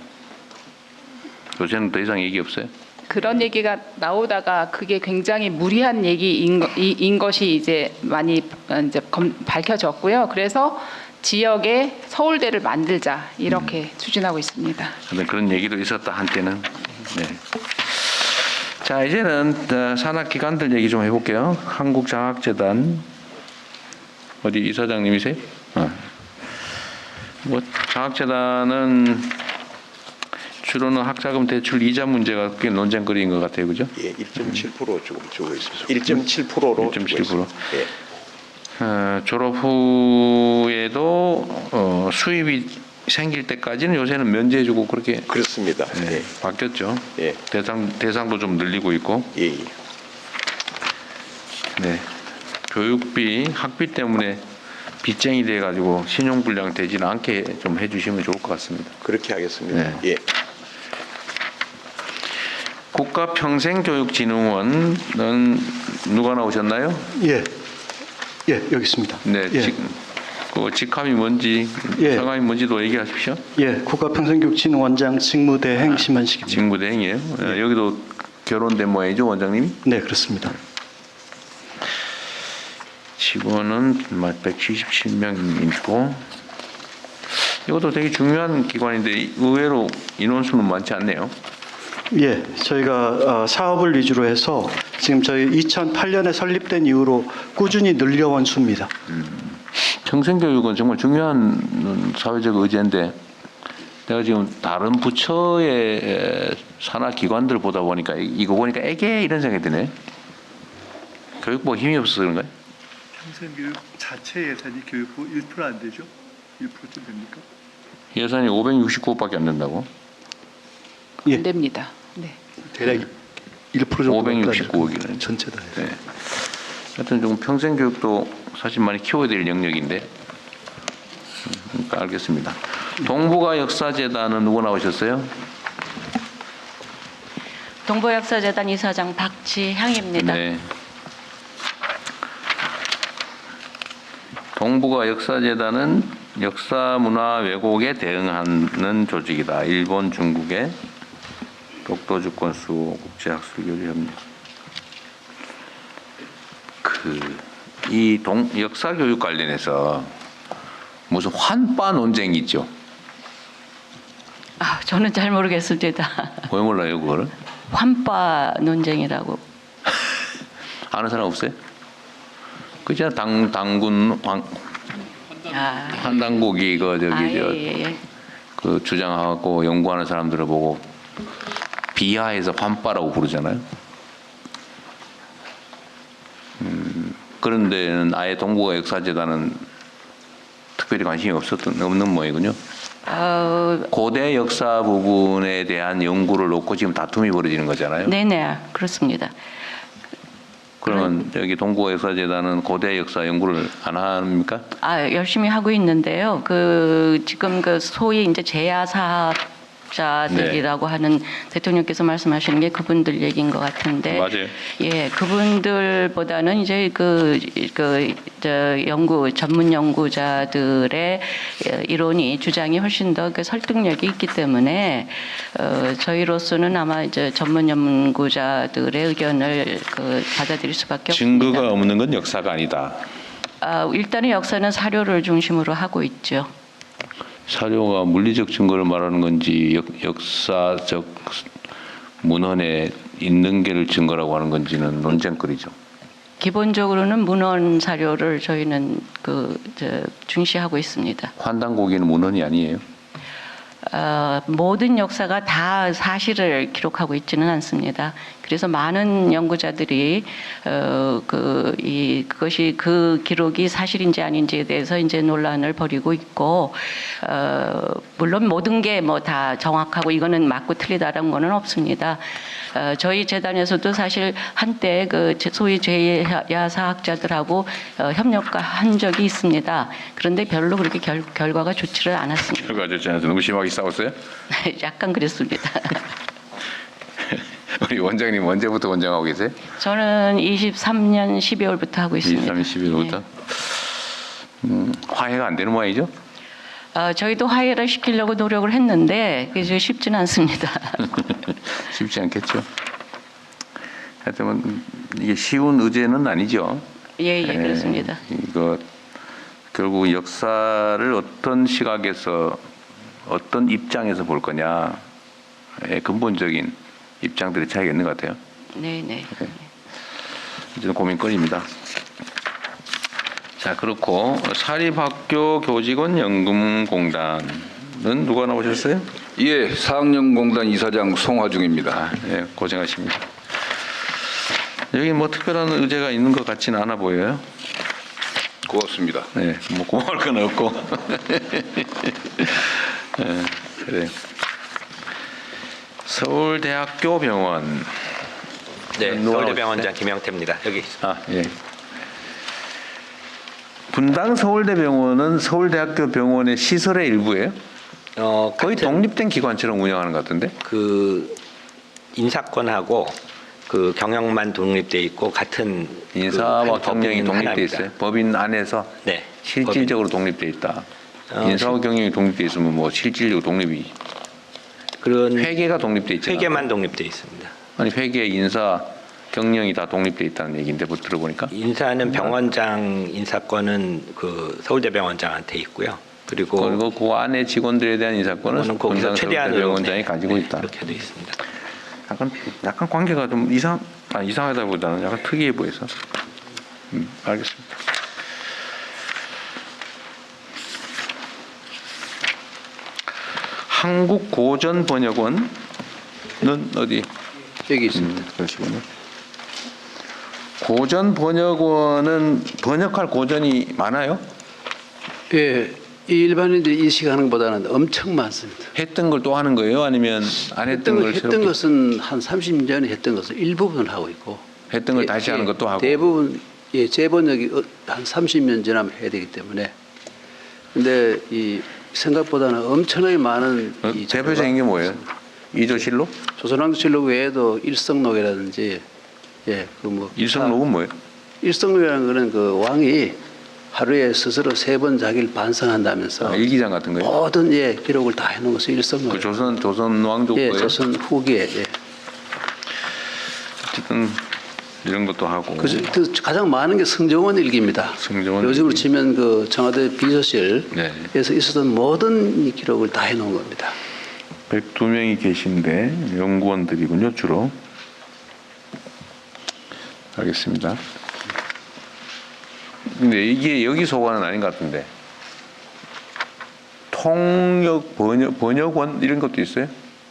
요새는 더 이상 얘기 없어요? 그런 얘기가 나오다가 그게 굉장히 무리한 얘기인 것이 이제 많이 이제 밝혀졌고요. 그래서 지역에 서울대를 만들자 이렇게 추진하고 있습니다. 그런 얘기도 있었다 한때는. 네. 자 이제는 산학기관들 얘기 좀 해볼게요. 한국장학재단 어디 이사장님이세요? 뭐 장학재단은 주로는 학자금 대출 이자 문제가 꽤 논쟁거리인 것 같아요, 그죠? 예, 1.7% 조금 주고 있습니다. 1.7%로 1.7%. 예. 졸업 후에도 수입이 생길 때까지는 요새는 면제해주고 그렇게 그렇습니다. 예. 바뀌었죠. 예. 대상도 좀 늘리고 있고. 예. 네. 교육비, 학비 때문에 빚쟁이 돼가지고 신용불량 되지는 않게 좀 해주시면 좋을 것 같습니다. 그렇게 하겠습니다. 네. 예. 국가평생교육진흥원은 누가 나오셨나요? 예, 여기 있습니다. 네, 예. 그 직함이 뭔지, 예. 성함이 뭔지도 얘기하십시오. 예, 국가평생교육진흥원장 직무대행 심한식입니다. 직무대행이에요. 여기도 결혼된 모양이죠, 원장님이? 네, 그렇습니다. 직원은 177명이고 이것도 되게 중요한 기관인데 의외로 인원수는 많지 않네요. 예, 저희가 사업을 위주로 해서 지금 저희 2008년에 설립된 이후로 꾸준히 늘려온 수입니다. 평생교육은 정말 중요한 사회적 의제인데 내가 지금 다른 부처의 산하 기관들 보다 보니까 이거 보니까 애게 이런 생각이 드네. 교육부가 힘이 없어서 그런가요? 평생교육 자체 예산이 교육부 1% 안 되죠? 1%쯤 됩니까? 예산이 569억밖에 안 된다고? 예, 안 됩니다. 네. 대략 1% 정도 569억이네. 전체 다 해서. 네. 하여튼 좀 평생교육도 사실 많이 키워야 될 영역인데 그러니까 알겠습니다. 동북아 역사재단은 누구 나오셨어요? 동북아역사재단 이사장 박지향입니다. 네. 동북아 역사재단은 역사문화 왜곡에 대응하는 조직이다. 일본, 중국의 독도주권 수호 국제학술교류협력. 이 역사교육 관련해서 무슨 환빠 논쟁이 있죠? 저는 잘 모르겠습니다. 왜 몰라요, 그거를? 환빠 논쟁이라고. 아는 사람 없어요? 그잖아, 당군 아, 환단국이 그 저기 예. 그 주장하고 연구하는 사람들을 보고 비하해서 환빠라고 부르잖아요. 그런 데는 아예 동북아 역사재단은 특별히 관심이 없는 모양이군요. 고대 역사 부분에 대한 연구를 놓고 지금 다툼이 벌어지는 거잖아요. 네네, 그렇습니다. 그러면 여기 동북아 역사재단은 고대 역사 연구를 안 합니까? 열심히 하고 있는데요. 지금 소위 이제 제야사학자들이라고 하는 대통령께서 말씀하시는 게 그분들 얘기인 것 같은데. 맞아요. 예, 그분들보다는 이제 전문 연구자들의 이론이 주장이 훨씬 더 설득력이 있기 때문에 저희로서는 아마 이제 전문 연구자들의 의견을 받아들일 수밖에 없습니다. 증거가 없는 건 역사가 아니다. 일단은 역사는 사료를 중심으로 하고 있죠. 사료가 물리적 증거를 말하는 건지 역사적 문헌에 있는 게를 증거라고 하는 건지는 논쟁거리죠. 기본적으로는 문헌 사료를 저희는 중시하고 있습니다. 환단고기는 문헌이 아니에요. 모든 역사가 다 사실을 기록하고 있지는 않습니다. 그래서 많은 연구자들이 그것이 그 기록이 사실인지 아닌지에 대해서 이제 논란을 벌이고 있고, 물론 모든 게 뭐 다 정확하고 이거는 맞고 틀리다라는 거는 없습니다. 저희 재단에서도 사실 한때 소위 제야사학자들하고 협력한 적이 있습니다. 그런데 별로 그렇게 결과가 좋지를 않았습니다. 결과 좋지 않아서 너무 심하게 싸웠어요? 약간 그랬습니다. 우리 원장님 언제부터 원장하고 계세요? 저는 23년 12월부터 하고 있습니다. 23년 12월부터? 화해가 안 되는 모양이죠? 저희도 화해를 시키려고 노력을 했는데 그게 쉽지는 않습니다. 쉽지 않겠죠. 하여튼 이게 쉬운 의제는 아니죠. 예, 그렇습니다. 이거 결국 역사를 어떤 시각에서 어떤 입장에서 볼 거냐의 근본적인 입장들의 차이가 있는 것 같아요. 네. 이제는 고민거리입니다. 자, 그렇고 사립학교 교직원 연금공단은 누가 나오셨어요? 예, 사학연공단 이사장 송화중입니다. 예, 고생하십니다. 여기 뭐 특별한 의제가 있는 것 같지는 않아 보여요. 고맙습니다. 네, 뭐 고마울 건 없고. 네, 그래. 서울대학교 병원. 네, 서울대병원장 김영태입니다. 여기 있습니다. 예. 분당 서울대병원은 서울대학교 병원의 시설의 일부예요? 거의 독립된 기관처럼 운영하는 것 같은데? 그 인사권하고 그 경영만 독립돼 있고 같은 인사와 경영이 독립돼 하나입니다. 있어요. 법인 안에서 네, 실질적으로 독립돼 있다. 인사와 경영이 독립돼 있으면 뭐 실질적으로 독립이 그런 회계가 독립돼 있잖아요. 회계만 독립돼 있습니다. 아니 회계, 인사, 경영이 다 독립돼 있다는 얘기인데 뭐 들어보니까 인사는 병원장 인사권은 그 서울대병원장한테 있고요. 그리고 그 안에 직원들에 대한 인사권은 거기서 최대한으로 병원장이 가지고 있다. 이렇게 돼 있습니다. 약간 관계가 좀 이상하다보다는 약간 특이해 보여서. 알겠습니다. 한국고전번역원은 어디? 여기 있습니다. 그러시군요. 고전번역원은 번역할 고전이 많아요? 예, 일반인들이 인식하는 것보다는 엄청 많습니다. 했던 걸 또 하는 거예요? 아니면 안 했던 걸 했던 것은 한 30년 전에 했던 것을 일부분 하고 있고 했던 걸 다시 하는 것도 하고 대부분 재번역이 한 30년 지나면 해야 되기 때문에 근데 이 생각보다는 엄청나게 많은 대표적인 게 뭐예요? 이조실록? 조선왕조실록 외에도 일성록이라든지 일성록은 뭐예요? 일성록이라는 거는 그 왕이 하루에 스스로 3번 자기를 반성한다면서 일기장 같은 거예요? 모든 기록을 다 해놓은 것을 일성록. 그 조선 왕조 거예요? 조선 후기에. 어쨌든 이런 것도 하고. 가장 많은 게 성정원 일기입니다. 요즘으로 치면 그 청와대 비서실에서 있었던 모든 이 기록을 다 해놓은 겁니다. 102명이 계신데 연구원들이군요, 주로. 알겠습니다. 근데 이게 여기 소관은 아닌 것 같은데. 통역 번역원 이런 것도 있어요?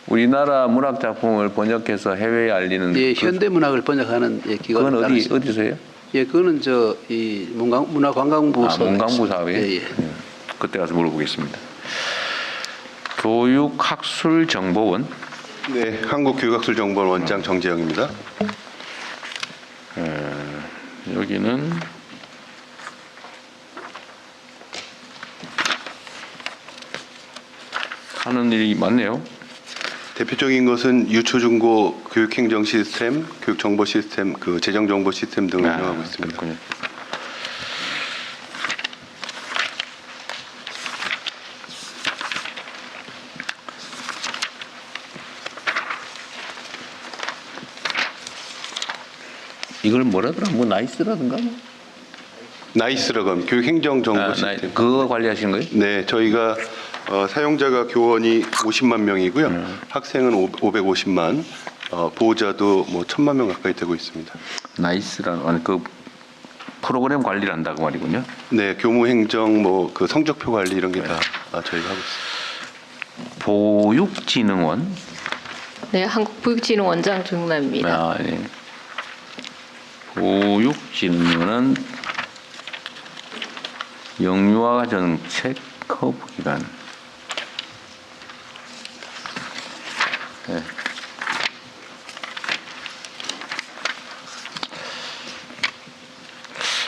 우리나라 문학 작품을 번역해서 해외에 알리는. 예, 현대 문학을 번역하는 예, 기관이 그건 따로 있습니다. 어디서요? 예, 그거는 이 문화관광부 문광부 사업에. 예, 예. 그때 가서 물어보겠습니다. 교육학술정보원. 네, 한국교육학술정보원 원장 정재영입니다. 여기는 하는 일이 많네요. 대표적인 것은 유초중고 교육행정 시스템, 교육정보 시스템, 그 재정정보 시스템 등을 운영하고 있습니다. 그렇군요. 이걸 뭐라더라? 뭐 나이스라든가? 나이스라고 합니다. 교육행정정보 시스템. 그거 관리하시는 거예요? 네, 저희가 사용자가 교원이 50만 명이고요. 학생은 550만, 보호자도 뭐 1,000만 명 가까이 되고 있습니다. 나이스라는 그 프로그램 관리를 한다고 말이군요. 네, 교무행정, 뭐 그 성적표 관리 이런 게 다 저희가 하고 있습니다. 보육진흥원. 네, 한국보육진흥원장 조용남입니다. 네. 보육진흥원은 영유아 정책 허브기관. 네.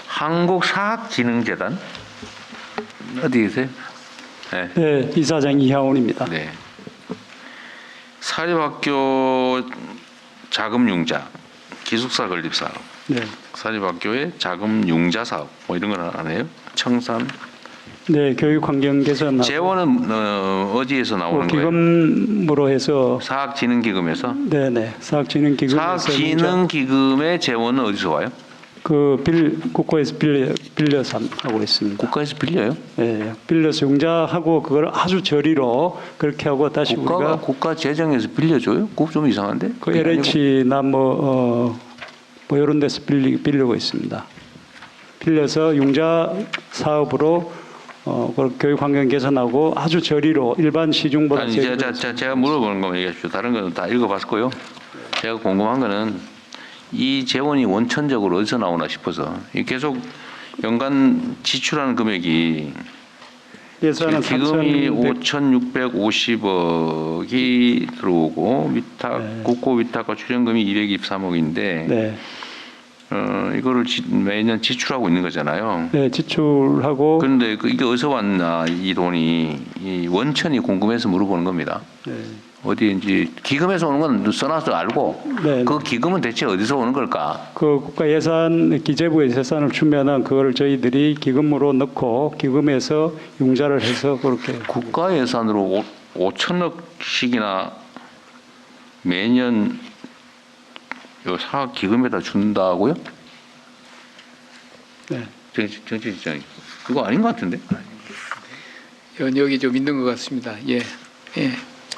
한국사학진흥재단 어디 계세요? 네. 네, 이사장 이하원입니다. 네. 사립학교 자금융자, 기숙사 건립 사업. 네. 사립학교의 자금융자 사업 뭐 이런 건 안 해요? 청산. 네, 교육환경 개선. 재원은 어디에서 나오는 거예요? 기금으로 해서. 사학진흥기금에서. 네네, 사학진흥기금에서. 사학진흥기금의 재원은 어디서 와요? 국가에서 빌려서 하고 있습니다. 국가에서 빌려요? 네, 빌려서 융자하고 그걸 아주 저리로 그렇게 하고 다시 우리가 국가 재정에서 빌려줘요? 그거 좀 이상한데? 그 LH나 뭐 이런 데서 빌리고 있습니다. 빌려서 융자 사업으로 교육 환경 개선하고 아주 저리로 일반 시중보다. 아니, 제가 물어보는 거만 얘기하십시오. 다른 거는 다 읽어봤고요. 제가 궁금한 거는 이 재원이 원천적으로 어디서 나오나 싶어서 계속 연간 지출하는 금액이 예산은 지금이 5,650억이 들어오고 국고 위탁과 출연금이 223억인데 네. 이거를 매년 지출하고 있는 거잖아요. 네, 지출하고. 그런데 이게 어디서 왔나 이 돈이 이 원천이 궁금해서 물어보는 겁니다. 네. 어디인지 기금에서 오는 건 써놔서 알고 네. 그 기금은 대체 어디서 오는 걸까? 그 국가 예산 기재부에 예산을 주면은 그걸 저희들이 기금으로 넣고 기금에서 융자를 해서 그렇게. 국가 예산으로 5천억씩이나 매년 사학 기금에다 준다고요? 네. 정치지장이 그거 아닌 것 같은데? 연역이 좀 있는 것 같습니다. 예. 예.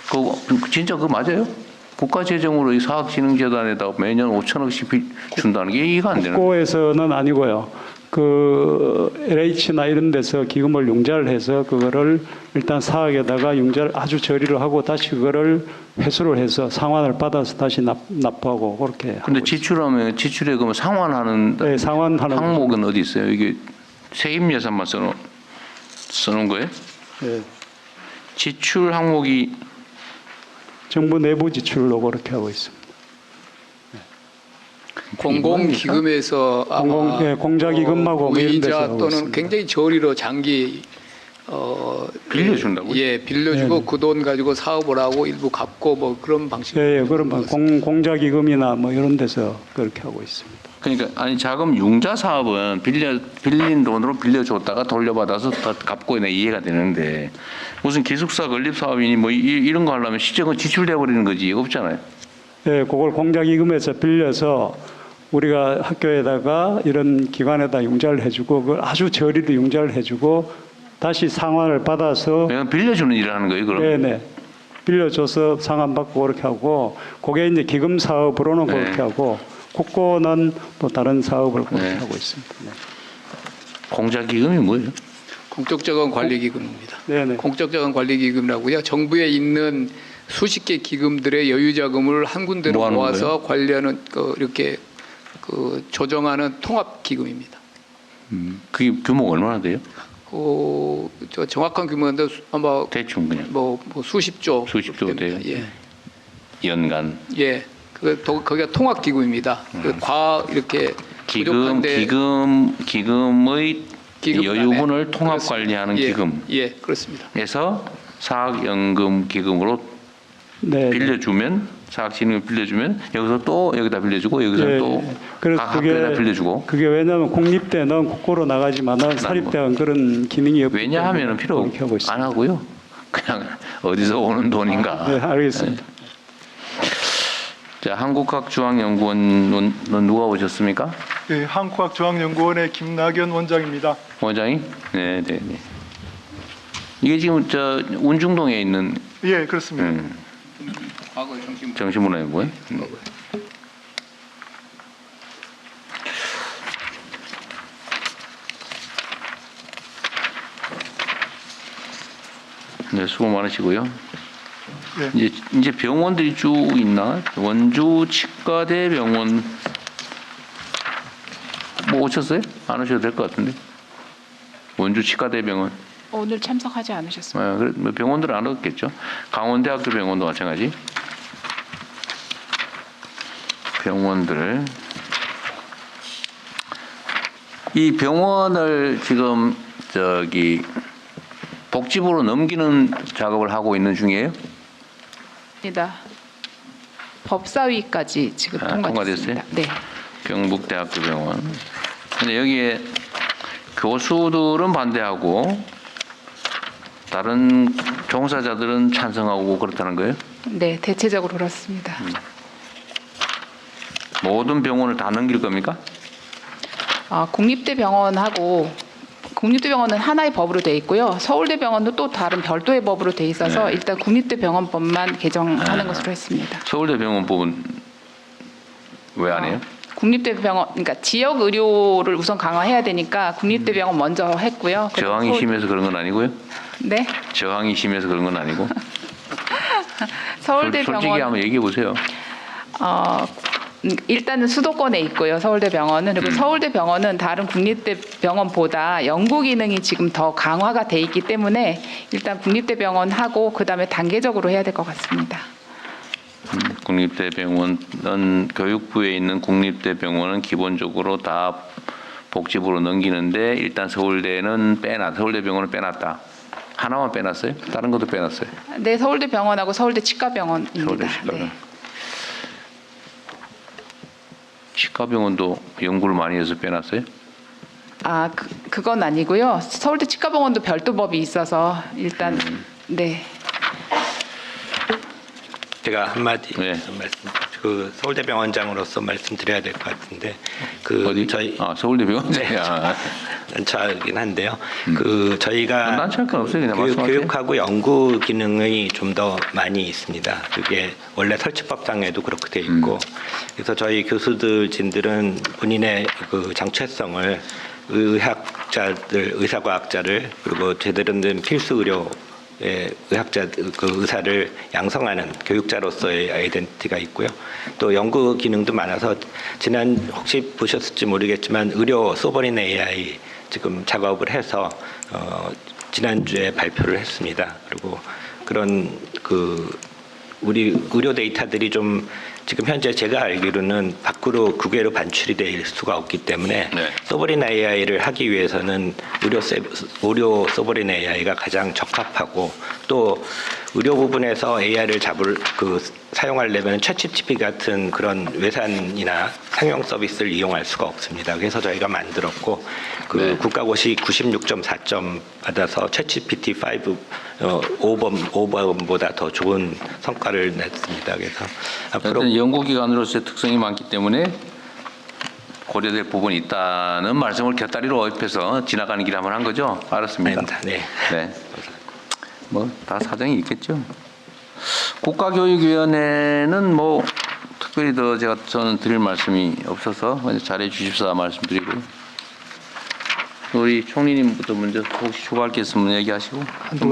그거 진짜 그거 맞아요? 국가 재정으로 이 사학진흥재단에다 매년 5천억씩 준다는 게 이해가 안 되는. 국고에서는 아니고요. 그 LH나 이런 데서 기금을 융자를 해서 그거를 일단 사학에다가 융자를 아주 저리로 하고 다시 그거를 회수를 해서 상환을 받아서 다시 납부하고 그렇게. 근데 지출하면 지출에 그러면 상환하는. 네, 상환하는 항목은 어디 있어요? 이게 세금 예산만 써놓은 거예요? 네. 지출 항목이 정부 내부 지출로 그렇게 하고 있습니다. 공공기금에서 아마 공자기금하고 의자 또는 굉장히 저리로 장기 빌려준다고요? 예, 빌려주고 네. 그 돈 가지고 사업을 하고 일부 갚고 뭐 그런 방식. 예, 그런 공자기금이나 뭐 이런 데서 그렇게 하고 있습니다. 그러니까 아니 자금 융자 사업은 빌린 돈으로 빌려줬다가 돌려받아서 다 갚고 있는 이해가 되는데 무슨 기숙사 건립 사업이니 뭐 이런 거 하려면 시정은 지출돼 버리는 거지 없잖아요. 예, 그걸 공자기금에서 빌려서 우리가 학교에다가 이런 기관에다 융자를 해주고 그걸 아주 저리로 융자를 해주고 다시 상환을 받아서. 그냥 빌려주는 일을 하는 거예요, 그럼? 네네. 빌려줘서 상환받고 그렇게 하고 그게 이제 기금 사업으로는 네. 그렇게 하고 국고는 또 다른 사업을 그렇게 네. 하고 있습니다. 네. 공자기금이 뭐예요? 공적자원관리기금입니다. 네네. 공적자원관리기금이라고요. 정부에 있는 수십 개 기금들의 여유자금을 한 군데로 모아서 관리하는 이렇게 조정하는 통합기금입니다. 그게 규모가 얼마나 돼요? 저 정확한 규모인데 아마 대충 그냥 뭐 수십조 돼요. 예. 연간. 예. 거기가 통합기금입니다. 이렇게 부족한데 기금의 여유분을 통합 그렇습니다. 관리하는 예. 기금. 예, 그렇습니다. 에서 사학연금 기금으로 네. 빌려주면 사학진흥을 빌려주면 여기서 또 여기다 빌려주고 여기서 네. 또 그래서 각 학교에다 빌려주고. 그게 왜냐하면 공립대는 국고로 나가지만은 사립대는 그런 기능이 없기 왜냐하면 필요 안 하고요. 그냥 어디서 오는 돈인가. 네, 알겠습니다. 자, 한국학중앙연구원은 누가 오셨습니까? 네, 한국학중앙연구원의 김낙연 원장입니다. 원장이? 네. 이게 지금 운중동에 있는 예, 그렇습니다. 정신문화연구원. 네, 수고 많으시고요. 네. 이제 병원들이 쭉 있나? 원주 치과대병원 뭐 오셨어요? 안 오셔도 될 것 같은데. 원주 치과대병원. 오늘 참석하지 않으셨습니다. 그래, 병원들은 안 오겠죠. 강원대학교 병원도 마찬가지. 병원들. 이 병원을 지금 복지부로 넘기는 작업을 하고 있는 중이에요? 입니다. 법사위까지 지금 통과됐습니다. 네. 경북대학교 병원. 근데 여기에 교수들은 반대하고 다른 종사자들은 찬성하고 그렇다는 거예요? 네, 대체적으로 그렇습니다. 모든 병원을 다 넘길 겁니까? 국립대병원은 하나의 법으로 돼 있고요. 서울대병원도 또 다른 별도의 법으로 돼 있어서 네. 일단 국립대병원법만 개정하는 것으로 했습니다. 서울대병원법은 왜 안 해요? 국립대병원, 그러니까 지역 의료를 우선 강화해야 되니까 국립대병원 먼저 했고요. 저항이 심해서 그런 건 아니고요? 네. 저항이 심해서 그런 건 아니고? 서울대병원. 솔직히 한번 얘기해 보세요. 일단은 수도권에 있고요. 서울대병원은. 그리고 서울대병원은 다른 국립대병원보다 연구 기능이 지금 더 강화가 돼 있기 때문에 일단 국립대병원 하고 그다음에 단계적으로 해야 될 것 같습니다. 국립대병원은 교육부에 있는 국립대병원은 기본적으로 다 복지부로 넘기는데 일단 서울대병원을 빼놨다. 하나만 빼놨어요? 다른 것도 빼놨어요? 네, 서울대병원하고 서울대 치과병원입니다. 서울대 치과병원. 네. 치과병원도 연구를 많이 해서 빼놨어요? 그건 아니고요. 서울대 치과병원도 별도 법이 있어서 일단 네. 제가 한마디 서울대병원장으로서 말씀드려야 될 것 같은데 어디? 저희 서울대병원장이야. 난처하긴 한데요. 저희가 난처할 건 없어요. 그냥 말씀하세요. 교육하고 연구 기능이 좀 더 많이 있습니다. 그게 원래 설치법상에도 그렇게 돼 있고 그래서 저희 교수진들은 본인의 정체성을 의사과학자를 그리고 제대로 된 필수 의료 의사를 양성하는 교육자로서의 아이덴티티가 있고요. 또 연구 기능도 많아서 혹시 보셨을지 모르겠지만 의료 소버린 AI 지금 작업을 해서 지난주에 발표를 했습니다. 그리고 그런 우리 의료 데이터들이 좀 지금 현재 제가 알기로는 밖으로 국외로 반출이 될 수가 없기 때문에 소버린 AI를 하기 위해서는 의료 소버린 AI가 가장 적합하고 또 의료 부분에서 AI를 사용하려면 챗GPT 같은 그런 외산이나 상용 서비스를 이용할 수가 없습니다. 그래서 저희가 만들었고 국가고시 96.4점 받아서 챗GPT 5번보다 더 좋은 성과를 냈습니다. 그래서 앞으로 연구기관으로서의 특성이 많기 때문에 고려될 부분이 있다는 말씀을 곁다리로 언급해서 지나가는 길에 한번 한 거죠? 알았습니다. 네. 다 사정이 있겠죠. 국가교육위원회는 특별히 저는 드릴 말씀이 없어서 잘해 주십사 말씀드리고요. 우리 총리님부터 먼저 혹시 추가할 게 있으면 얘기하시고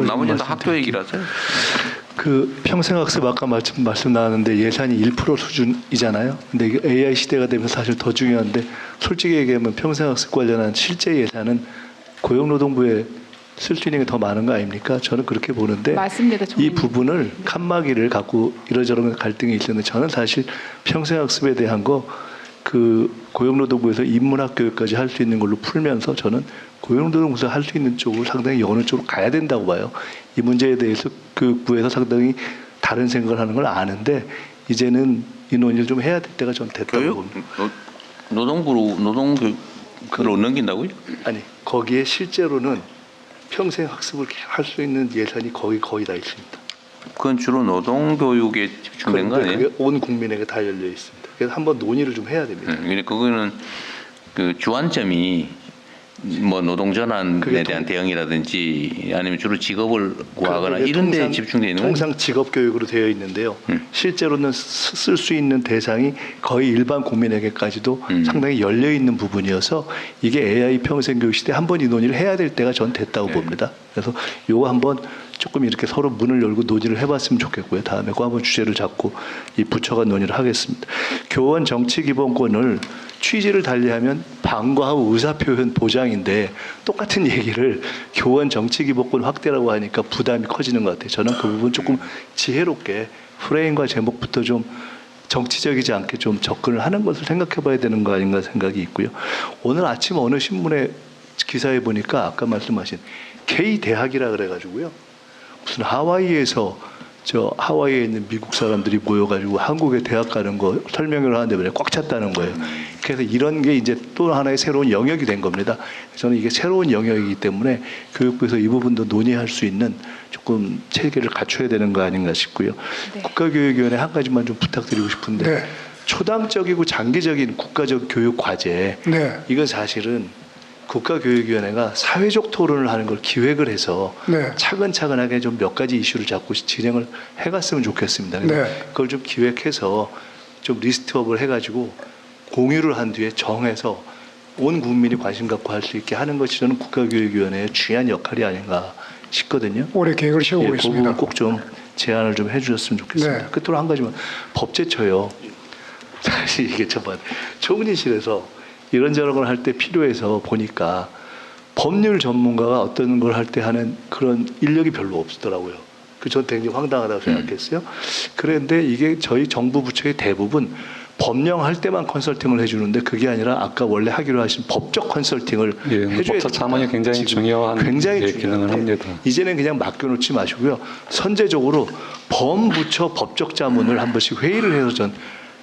나머지는 다 학교 얘기라서요. 그 평생학습 아까 말씀 나왔는데 예산이 1% 수준이잖아요. 근데 이게 AI 시대가 되면 사실 더 중요한데 솔직히 얘기하면 평생학습 관련한 실제 예산은 고용노동부에 쓸 수 있는 게 더 많은 거 아닙니까? 저는 그렇게 보는데 맞습니다, 이 부분을 칸막이를 갖고 이러저런 갈등이 있었는데 저는 사실 평생학습에 대한 거 그 고용노동부에서 인문학 교육까지 할 수 있는 걸로 풀면서 저는 고용노동부에서 할 수 있는 쪽으로 상당히 어느 쪽으로 가야 된다고 봐요. 이 문제에 대해서 교육부에서 상당히 다른 생각을 하는 걸 아는데 이제는 이 논의를 좀 해야 될 때가 좀 됐다고 봅니다. 노동부로 노동교육으로 넘긴다고요? 아니 거기에 실제로는 평생 학습을 할 수 있는 예산이 거의 다 있습니다. 그건 주로 노동교육에 집중된 거 아니에요? 그게 온 국민에게 다 열려 있습니다. 그래서 한번 논의를 좀 해야 됩니다. 근데 그거는 그 주안점이 뭐 노동전환에 대한 대응이라든지 아니면 주로 직업을 구하거나 이런 데 집중되어 있는 거예요? 통상 직업 교육으로 되어 있는데요. 실제로는 쓸 수 있는 대상이 거의 일반 국민에게까지도 상당히 열려 있는 부분이어서 이게 AI 평생 교육 시대 한번 이 논의를 해야 될 때가 전 됐다고 봅니다. 그래서 요거 한번 조금 이렇게 서로 문을 열고 논의를 해봤으면 좋겠고요. 다음에 그 한번 주제를 잡고 이 부처가 논의를 하겠습니다. 교원 정치 기본권을 취지를 달리하면 방과후 의사표현 보장인데 똑같은 얘기를 교원 정치 기본권 확대라고 하니까 부담이 커지는 것 같아요. 저는 그 부분 조금 지혜롭게 프레임과 제목부터 좀 정치적이지 않게 좀 접근을 하는 것을 생각해 봐야 되는 거 아닌가 생각이 있고요. 오늘 아침 어느 신문에 기사에 보니까 아까 말씀하신 K대학이라 그래가지고요. 무슨 하와이에서 하와이에 있는 미국 사람들이 모여가지고 한국에 대학 가는 거 설명을 하는데 꽉 찼다는 거예요. 그래서 이런 게 이제 또 하나의 새로운 영역이 된 겁니다. 저는 이게 새로운 영역이기 때문에 교육부에서 이 부분도 논의할 수 있는 조금 체계를 갖춰야 되는 거 아닌가 싶고요. 네. 국가교육위원회 한 가지만 좀 부탁드리고 싶은데 네. 초당적이고 장기적인 국가적 교육 과제 네. 이건 사실은 국가교육위원회가 사회적 토론을 하는 걸 기획을 해서 네. 차근차근하게 좀 몇 가지 이슈를 잡고 진행을 해갔으면 좋겠습니다. 네. 그걸 좀 기획해서 좀 리스트업을 해가지고 공유를 한 뒤에 정해서 온 국민이 관심 갖고 할 수 있게 하는 것이 저는 국가교육위원회의 중요한 역할이 아닌가 싶거든요. 올해 계획을 세우고 있습니다. 그 부분 꼭 좀 제안을 좀 해주셨으면 좋겠습니다. 네. 끝으로 한 가지만 법제처요. 사실 이게 정말 총리실에서 이런저런 걸 할 때 필요해서 보니까 법률 전문가가 어떤 걸 할 때 하는 그런 인력이 별로 없더라고요. 전 굉장히 황당하다고 생각했어요. 그런데 이게 저희 정부 부처의 대부분 법령할 때만 컨설팅을 해주는데 그게 아니라 아까 원래 하기로 하신 법적 컨설팅을 해줘야 됩니다. 법적 자문이 굉장히 중요한 기능을 합니다. 이제는 그냥 맡겨놓지 마시고요. 선제적으로 범부처 법적 자문을 한 번씩 회의를 해서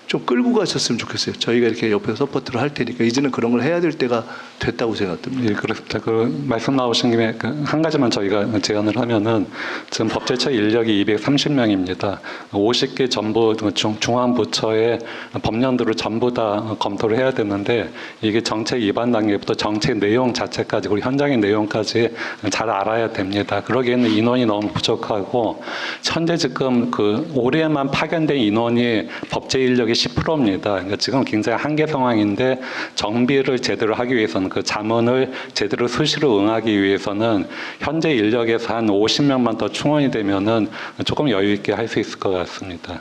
좀 끌고 가셨으면 좋겠어요. 저희가 이렇게 옆에서 서포트를 할 테니까 이제는 그런 걸 해야 될 때가 됐다고 생각됩니다. 예, 그렇습니다. 그 말씀 나오신 김에 한 가지만 저희가 제안을 하면은 지금 법제처 인력이 230명입니다. 50개 전부 중앙부처의 법령들을 전부 다 검토를 해야 되는데 이게 정책 입안 단계부터 정책 내용 자체까지 그리고 현장의 내용까지 잘 알아야 됩니다. 그러기에는 인원이 너무 부족하고 현재 지금 그 올해만 파견된 인원이 법제 인력이 10%입니다. 그러니까 지금 굉장히 한계 상황인데 정비를 제대로 하기 위해서는 그 자문을 제대로 수시로 응하기 위해서는 현재 인력에서 한 50명만 더 충원이 되면은 조금 여유 있게 할 수 있을 것 같습니다.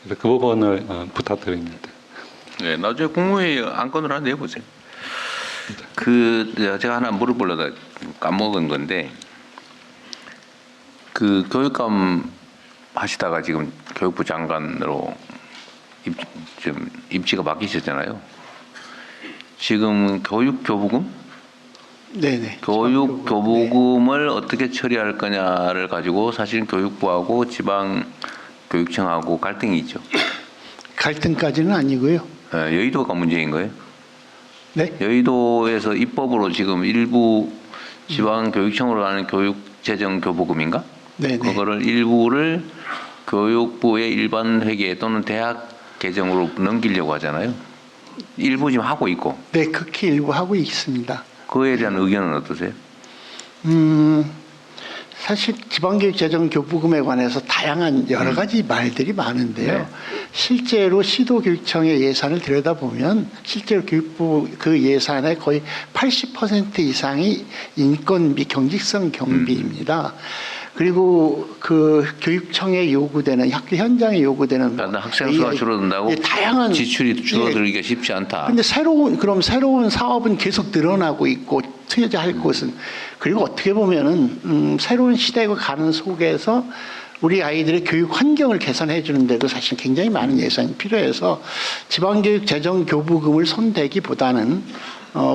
그래서 그 부분을 부탁드립니다. 네, 나중에 국무회의 안건으로 하나 내보세요. 제가 하나 물어보려다 까먹은 건데 그 교육감 하시다가 지금 교육부 장관으로 좀 입지가 바뀌셨잖아요. 지금 교육교부금? 네네. 교육교부금을 어떻게 처리할 거냐를 가지고 사실 교육부하고 지방교육청하고 갈등이 있죠. 갈등까지는 아니고요. 여의도가 문제인 거예요? 네? 여의도에서 입법으로 지금 일부 지방교육청으로 하는 교육재정교부금인가? 네네. 그거를 일부를 교육부의 일반 회계 또는 대학 계정으로 넘기려고 하잖아요. 일부 지금 하고 있고. 네, 극히 일부 하고 있습니다. 그에 대한 의견은 어떠세요? 사실 지방교육재정교부금에 관해서 다양한 여러 가지 말들이 많은데요. 실제로 시도교육청의 예산을 들여다보면 실제로 교육부 그 예산의 거의 80% 이상이 인건비, 경직성 경비입니다. 그리고 그 교육청에 요구되는 학교 현장에 요구되는 학생 수가 줄어든다고 다양한 지출이 줄어들기가 쉽지 않다. 근데 새로운 사업은 계속 늘어나고 있고 투자할 곳은 그리고 어떻게 보면은 새로운 시대가 가는 속에서 우리 아이들의 교육 환경을 개선해 주는데도 사실 굉장히 많은 예산이 필요해서 지방교육 재정 교부금을 손대기보다는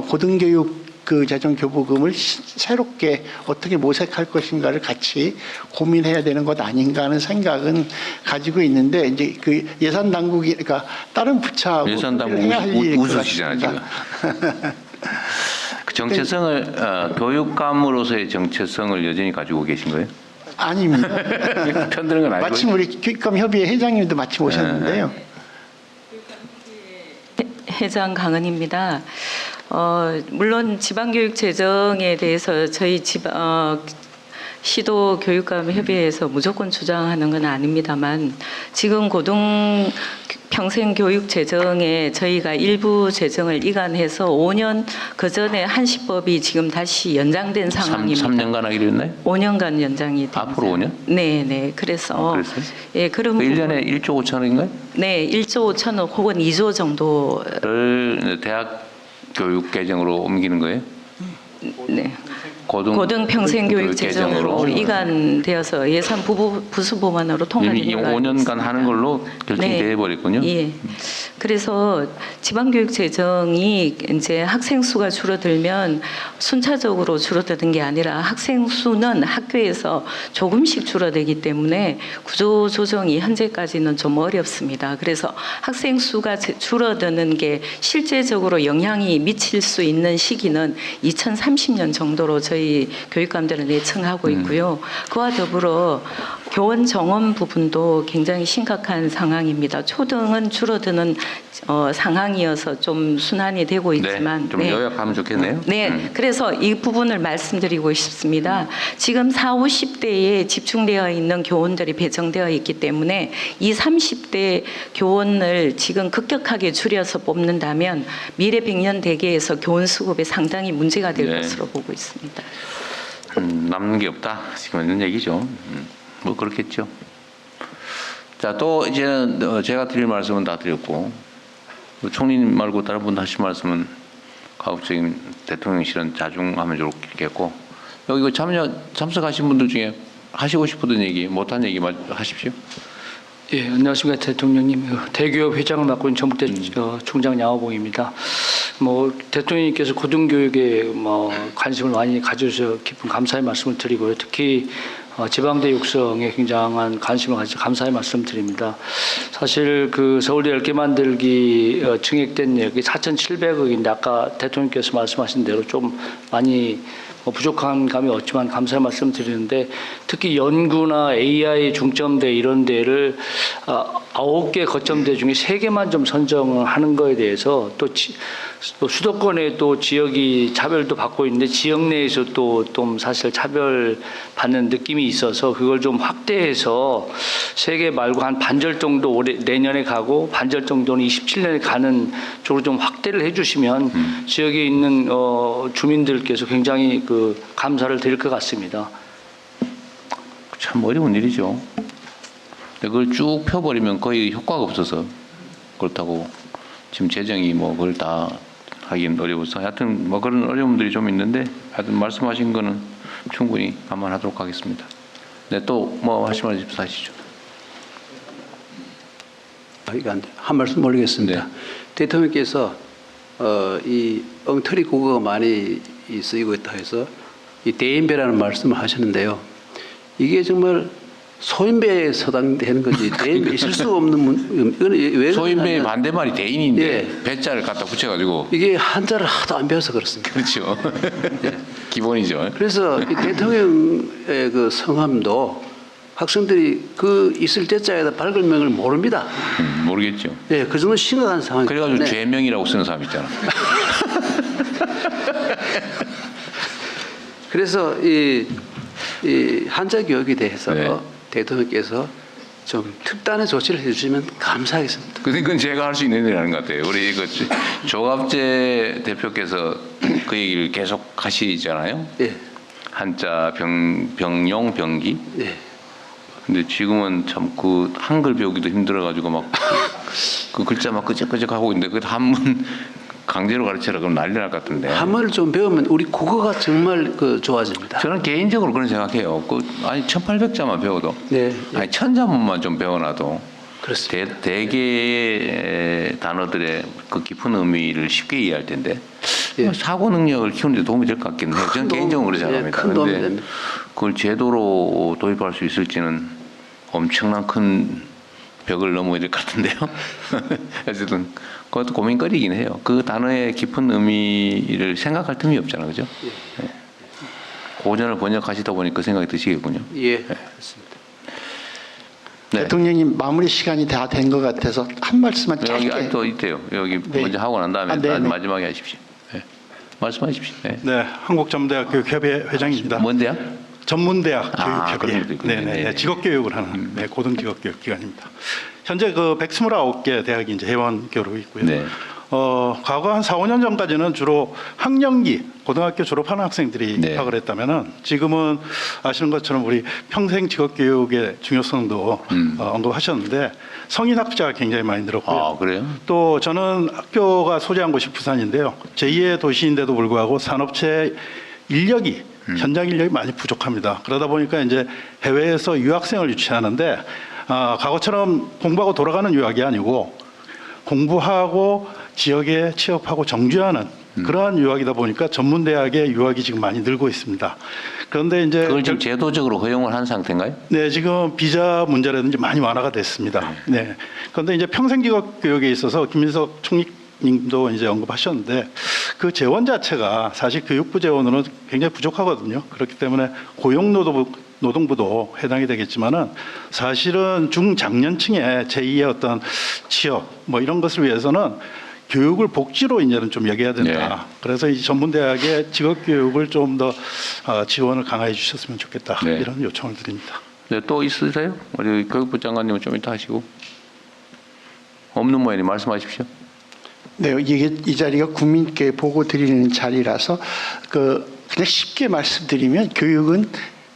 고등교육 그 재정 교부금을 새롭게 어떻게 모색할 것인가를 같이 고민해야 되는 것 아닌가 하는 생각은 가지고 있는데 이제 그 예산 당국이 그러니까 다른 부처하고 예산 당국 웃으시잖아요 지금. 그 정체성을 교육감으로서의 정체성을 여전히 가지고 계신 거예요? 아닙니다. 편드는 건 아니고. 마침 우리 교육감 협의회 회장님도 마침 오셨는데요. 회장 강은입니다. 물론 지방교육 재정에 대해서 저희 시도 교육감 협의회에서 무조건 주장하는 건 아닙니다만 지금 고등 평생 교육 재정에 저희가 일부 재정을 이관해서 5년 그 전에 한시법이 지금 다시 연장된 상황입니다. 3년간 하기로 했나요? 5년간 연장이 됩니다. 앞으로 5년? 네. 그래서 그랬어요? 예, 그런 1년에 1조 5천억인가요? 네, 1조 5천억 혹은 2조 정도를 대학 교육 계정으로 옮기는 거예요? 네. 고등 평생 교육 재정으로 이관되어서 예산 부수 법안으로 통과된 이미 5년간 하는 걸로 결정이 돼 버렸군요. 예. 그래서 지방교육 재정이 이제 학생 수가 줄어들면 순차적으로 줄어드는 게 아니라 학생 수는 학교에서 조금씩 줄어들기 때문에 구조 조정이 현재까지는 좀 어렵습니다. 그래서 학생 수가 줄어드는 게 실제적으로 영향이 미칠 수 있는 시기는 2030년 정도로 저희 교육감들은 예측하고 있고요. 그와 더불어 교원 정원 부분도 굉장히 심각한 상황입니다. 초등은 줄어드는 상황이어서 좀 순환이 되고 있지만 좀 요약하면 좋겠네요. 네, 그래서 이 부분을 말씀드리고 싶습니다. 지금 40, 50대에 집중되어 있는 교원들이 배정되어 있기 때문에 이 30대 교원을 지금 급격하게 줄여서 뽑는다면 미래 100년 대계에서 교원 수급에 상당히 문제가 될 것으로 보고 있습니다. 남는 게 없다. 지금 있는 얘기죠. 뭐 그렇겠죠. 자, 또 이제는 제가 드릴 말씀은 다 드렸고 총리님 말고 다른 분 하실 말씀은 가급적인 대통령실은 자중하면 좋겠고 여기 참석하신 분들 중에 하시고 싶었던 얘기, 못한 얘기 하십시오. 예, 안녕하십니까 대통령님. 대교협 회장을 맡고 있는 전북대 총장 양호봉입니다. 대통령님께서 고등교육에 관심을 많이 가져주셔서 깊은 감사의 말씀을 드리고요. 특히 지방대 육성에 굉장한 관심을 가지고 감사의 말씀드립니다. 사실 그 서울대 10개 만들기 증액된 내역이 4,700억인데 아까 대통령께서 말씀하신 대로 좀 많이 부족한 감이 없지만 감사의 말씀 드리는데 특히 연구나 AI 중점대 이런 데를 9개 거점대 중에 3개만 좀 선정을 하는 거에 대해서 또 수도권에 또 지역이 차별도 받고 있는데 지역 내에서 또 사실 차별받는 느낌이 있어서 그걸 좀 확대해서 3개 말고 한 반절 정도 내년에 가고 반절 정도는 27년에 가는 쪽으로 좀 확대를 해주시면 지역에 있는 주민들께서 굉장히 감사를 드릴 것 같습니다. 참 어려운 일이죠. 그걸 쭉 펴버리면 거의 효과가 없어서 그렇다고 지금 재정이 그걸 다 하긴 어려워서 하여튼 그런 어려움들이 좀 있는데 하여튼 말씀하신 거는 충분히 감안하도록 하겠습니다. 네, 또 하실 말씀 하시죠. 한 말씀 올리겠습니다. 네. 대통령께서 이 엉터리 국어가 많이 쓰이고 있다 해서 이 대인배라는 말씀을 하셨는데요. 이게 정말 소인배에 서당되는 거지 대인배 있을 수 없는 이거는 왜 소인배의 반대말이 대인인데 배자를 갖다 붙여가지고 이게 한자를 하도 안 배워서 그렇습니다. 그렇죠. 기본이죠. 그래서 이 대통령의 그 성함도 학생들이 그 있을 때자에다 발글명을 모릅니다. 모르겠죠. 네, 그 정도 심각한 상황. 그래가지고 죄명이라고 쓰는 사람 있잖아. 그래서 이 한자 교육에 대해서 대통령께서 좀 특단의 조치를 해주시면 감사하겠습니다. 그건 제가 할 수 있는 일이라는 것 같아요. 우리 그 조갑재 대표께서 그 얘기를 계속 하시잖아요. 네. 한자 병용 병기. 네. 근데 지금은 참 그 한글 배우기도 힘들어가지고 막 그 글자 막 끄적끄적 하고 있는데 그 한문 강제로 가르치라 그러면 난리 날 것 같은데. 한문을 좀 배우면 우리 국어가 정말 그 좋아집니다. 저는 개인적으로 그런 생각해요. 아니 1,800자만 배워도, 네. 아니 1,000자문만 좀 배워놔도 그렇습니다. 대개의 단어들의 그 깊은 의미를 쉽게 이해할 텐데 예. 사고 능력을 키우는 데 도움이 될 것 같긴 해요. 저는 개인적으로 그렇게 생각합니다. 큰 도움이 그런데 됩니다. 그걸 제도로 도입할 수 있을지는 엄청난 큰 벽을 넘어야 될 것 같은데요. 어쨌든 그것도 고민거리긴 해요. 그 단어의 깊은 의미를 생각할 틈이 없잖아요, 그죠? 예. 고전을 번역하시다 보니 그 생각이 드시겠군요. 예, 그렇습니다. 네. 대통령님 마무리 시간이 다 된 것 같아서 한 말씀만 짧게. 여기 또 있대요. 여기 네. 먼저 하고 난 다음에 네, 네. 마지막에 하십시오. 네. 말씀하십시오. 네. 네, 한국전문대학 교육협의 회장입니다. 뭔 대학? 전문대학 그런 교육협의 것도 있군요. 네네 직업교육을 하는 고등직업교육 기관입니다. 현재 그 129개 대학이 이제 회원 교류고 있고요. 네. 과거 한 4, 5년 전까지는 주로 학령기 고등학교 졸업하는 학생들이 네. 입학을 했다면은 지금은 아시는 것처럼 우리 평생 직업교육의 중요성도 언급하셨는데 성인 학자가 굉장히 많이 늘었고요. 아, 그래요? 또 저는 학교가 소재한 곳이 부산인데요. 제2의 도시인데도 불구하고 산업체 인력이 현장 인력이 많이 부족합니다. 그러다 보니까 이제 해외에서 유학생을 유치하는데 과거처럼 공부하고 돌아가는 유학이 아니고 공부하고 지역에 취업하고 정주하는 그러한 유학이다 보니까 전문대학의 유학이 지금 많이 늘고 있습니다. 그런데 이제 그걸 지금 제도적으로 허용을 한 상태인가요? 네, 지금 비자 문제라든지 많이 완화가 됐습니다. 네. 그런데 이제 평생직업 교육에 있어서 김민석 총리님도 이제 언급하셨는데 그 재원 자체가 사실 교육부 재원으로는 굉장히 부족하거든요. 그렇기 때문에 고용노동부도 해당이 되겠지만은 사실은 중장년층의 제2의 어떤 취업 뭐 이런 것을 위해서는 교육을 복지로 이제는 좀 여겨야 된다. 네. 그래서 이 전문대학의 직업교육을 좀 더 지원을 강화해 주셨으면 좋겠다. 네. 이런 요청을 드립니다. 네, 또 있으세요? 우리 교육부 장관님은 좀 이따 하시고. 없는 모양이 말씀하십시오. 네, 이 자리가 국민께 보고 드리는 자리라서 그냥 쉽게 말씀드리면 교육은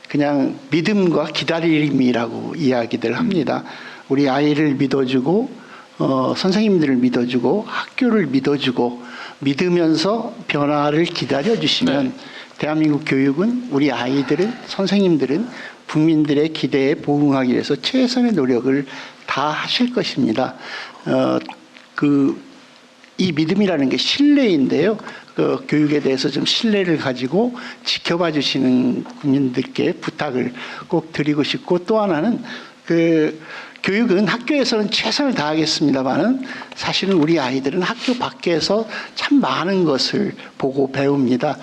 그냥 믿음과 기다림이라고 이야기들 합니다. 우리 아이를 믿어주고 선생님들을 믿어주고 학교를 믿어주고 믿으면서 변화를 기다려주시면 네. 대한민국 교육은 우리 아이들은 선생님들은 국민들의 기대에 부응하기 위해서 최선의 노력을 다 하실 것입니다. 이 믿음이라는 게 신뢰인데요. 그 교육에 대해서 좀 신뢰를 가지고 지켜봐 주시는 국민들께 부탁을 꼭 드리고 싶고 또 하나는 교육은 학교에서는 최선을 다하겠습니다만은 사실은 우리 아이들은 학교 밖에서 참 많은 것을 보고 배웁니다.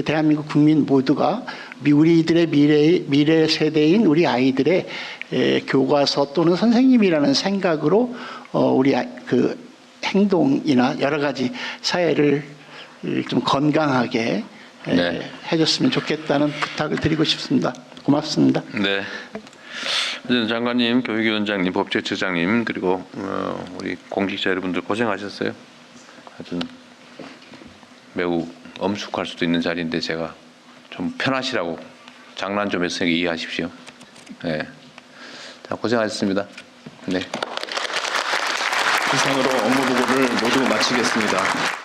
대한민국 국민 모두가 우리들의 미래 세대인 우리 아이들의 교과서 또는 선생님이라는 생각으로 우리 행동이나 여러 가지 사회를 좀 건강하게 네. 해줬으면 좋겠다는 부탁을 드리고 싶습니다. 고맙습니다. 네. 장관님, 교육위원장님, 법제처장님 그리고 우리 공직자 여러분들 고생하셨어요. 하여튼 매우 엄숙할 수도 있는 자리인데 제가 좀 편하시라고 장난 좀 했으니까 이해하십시오. 네. 자, 고생하셨습니다. 네. 이상으로 업무 보고를 모두 마치겠습니다.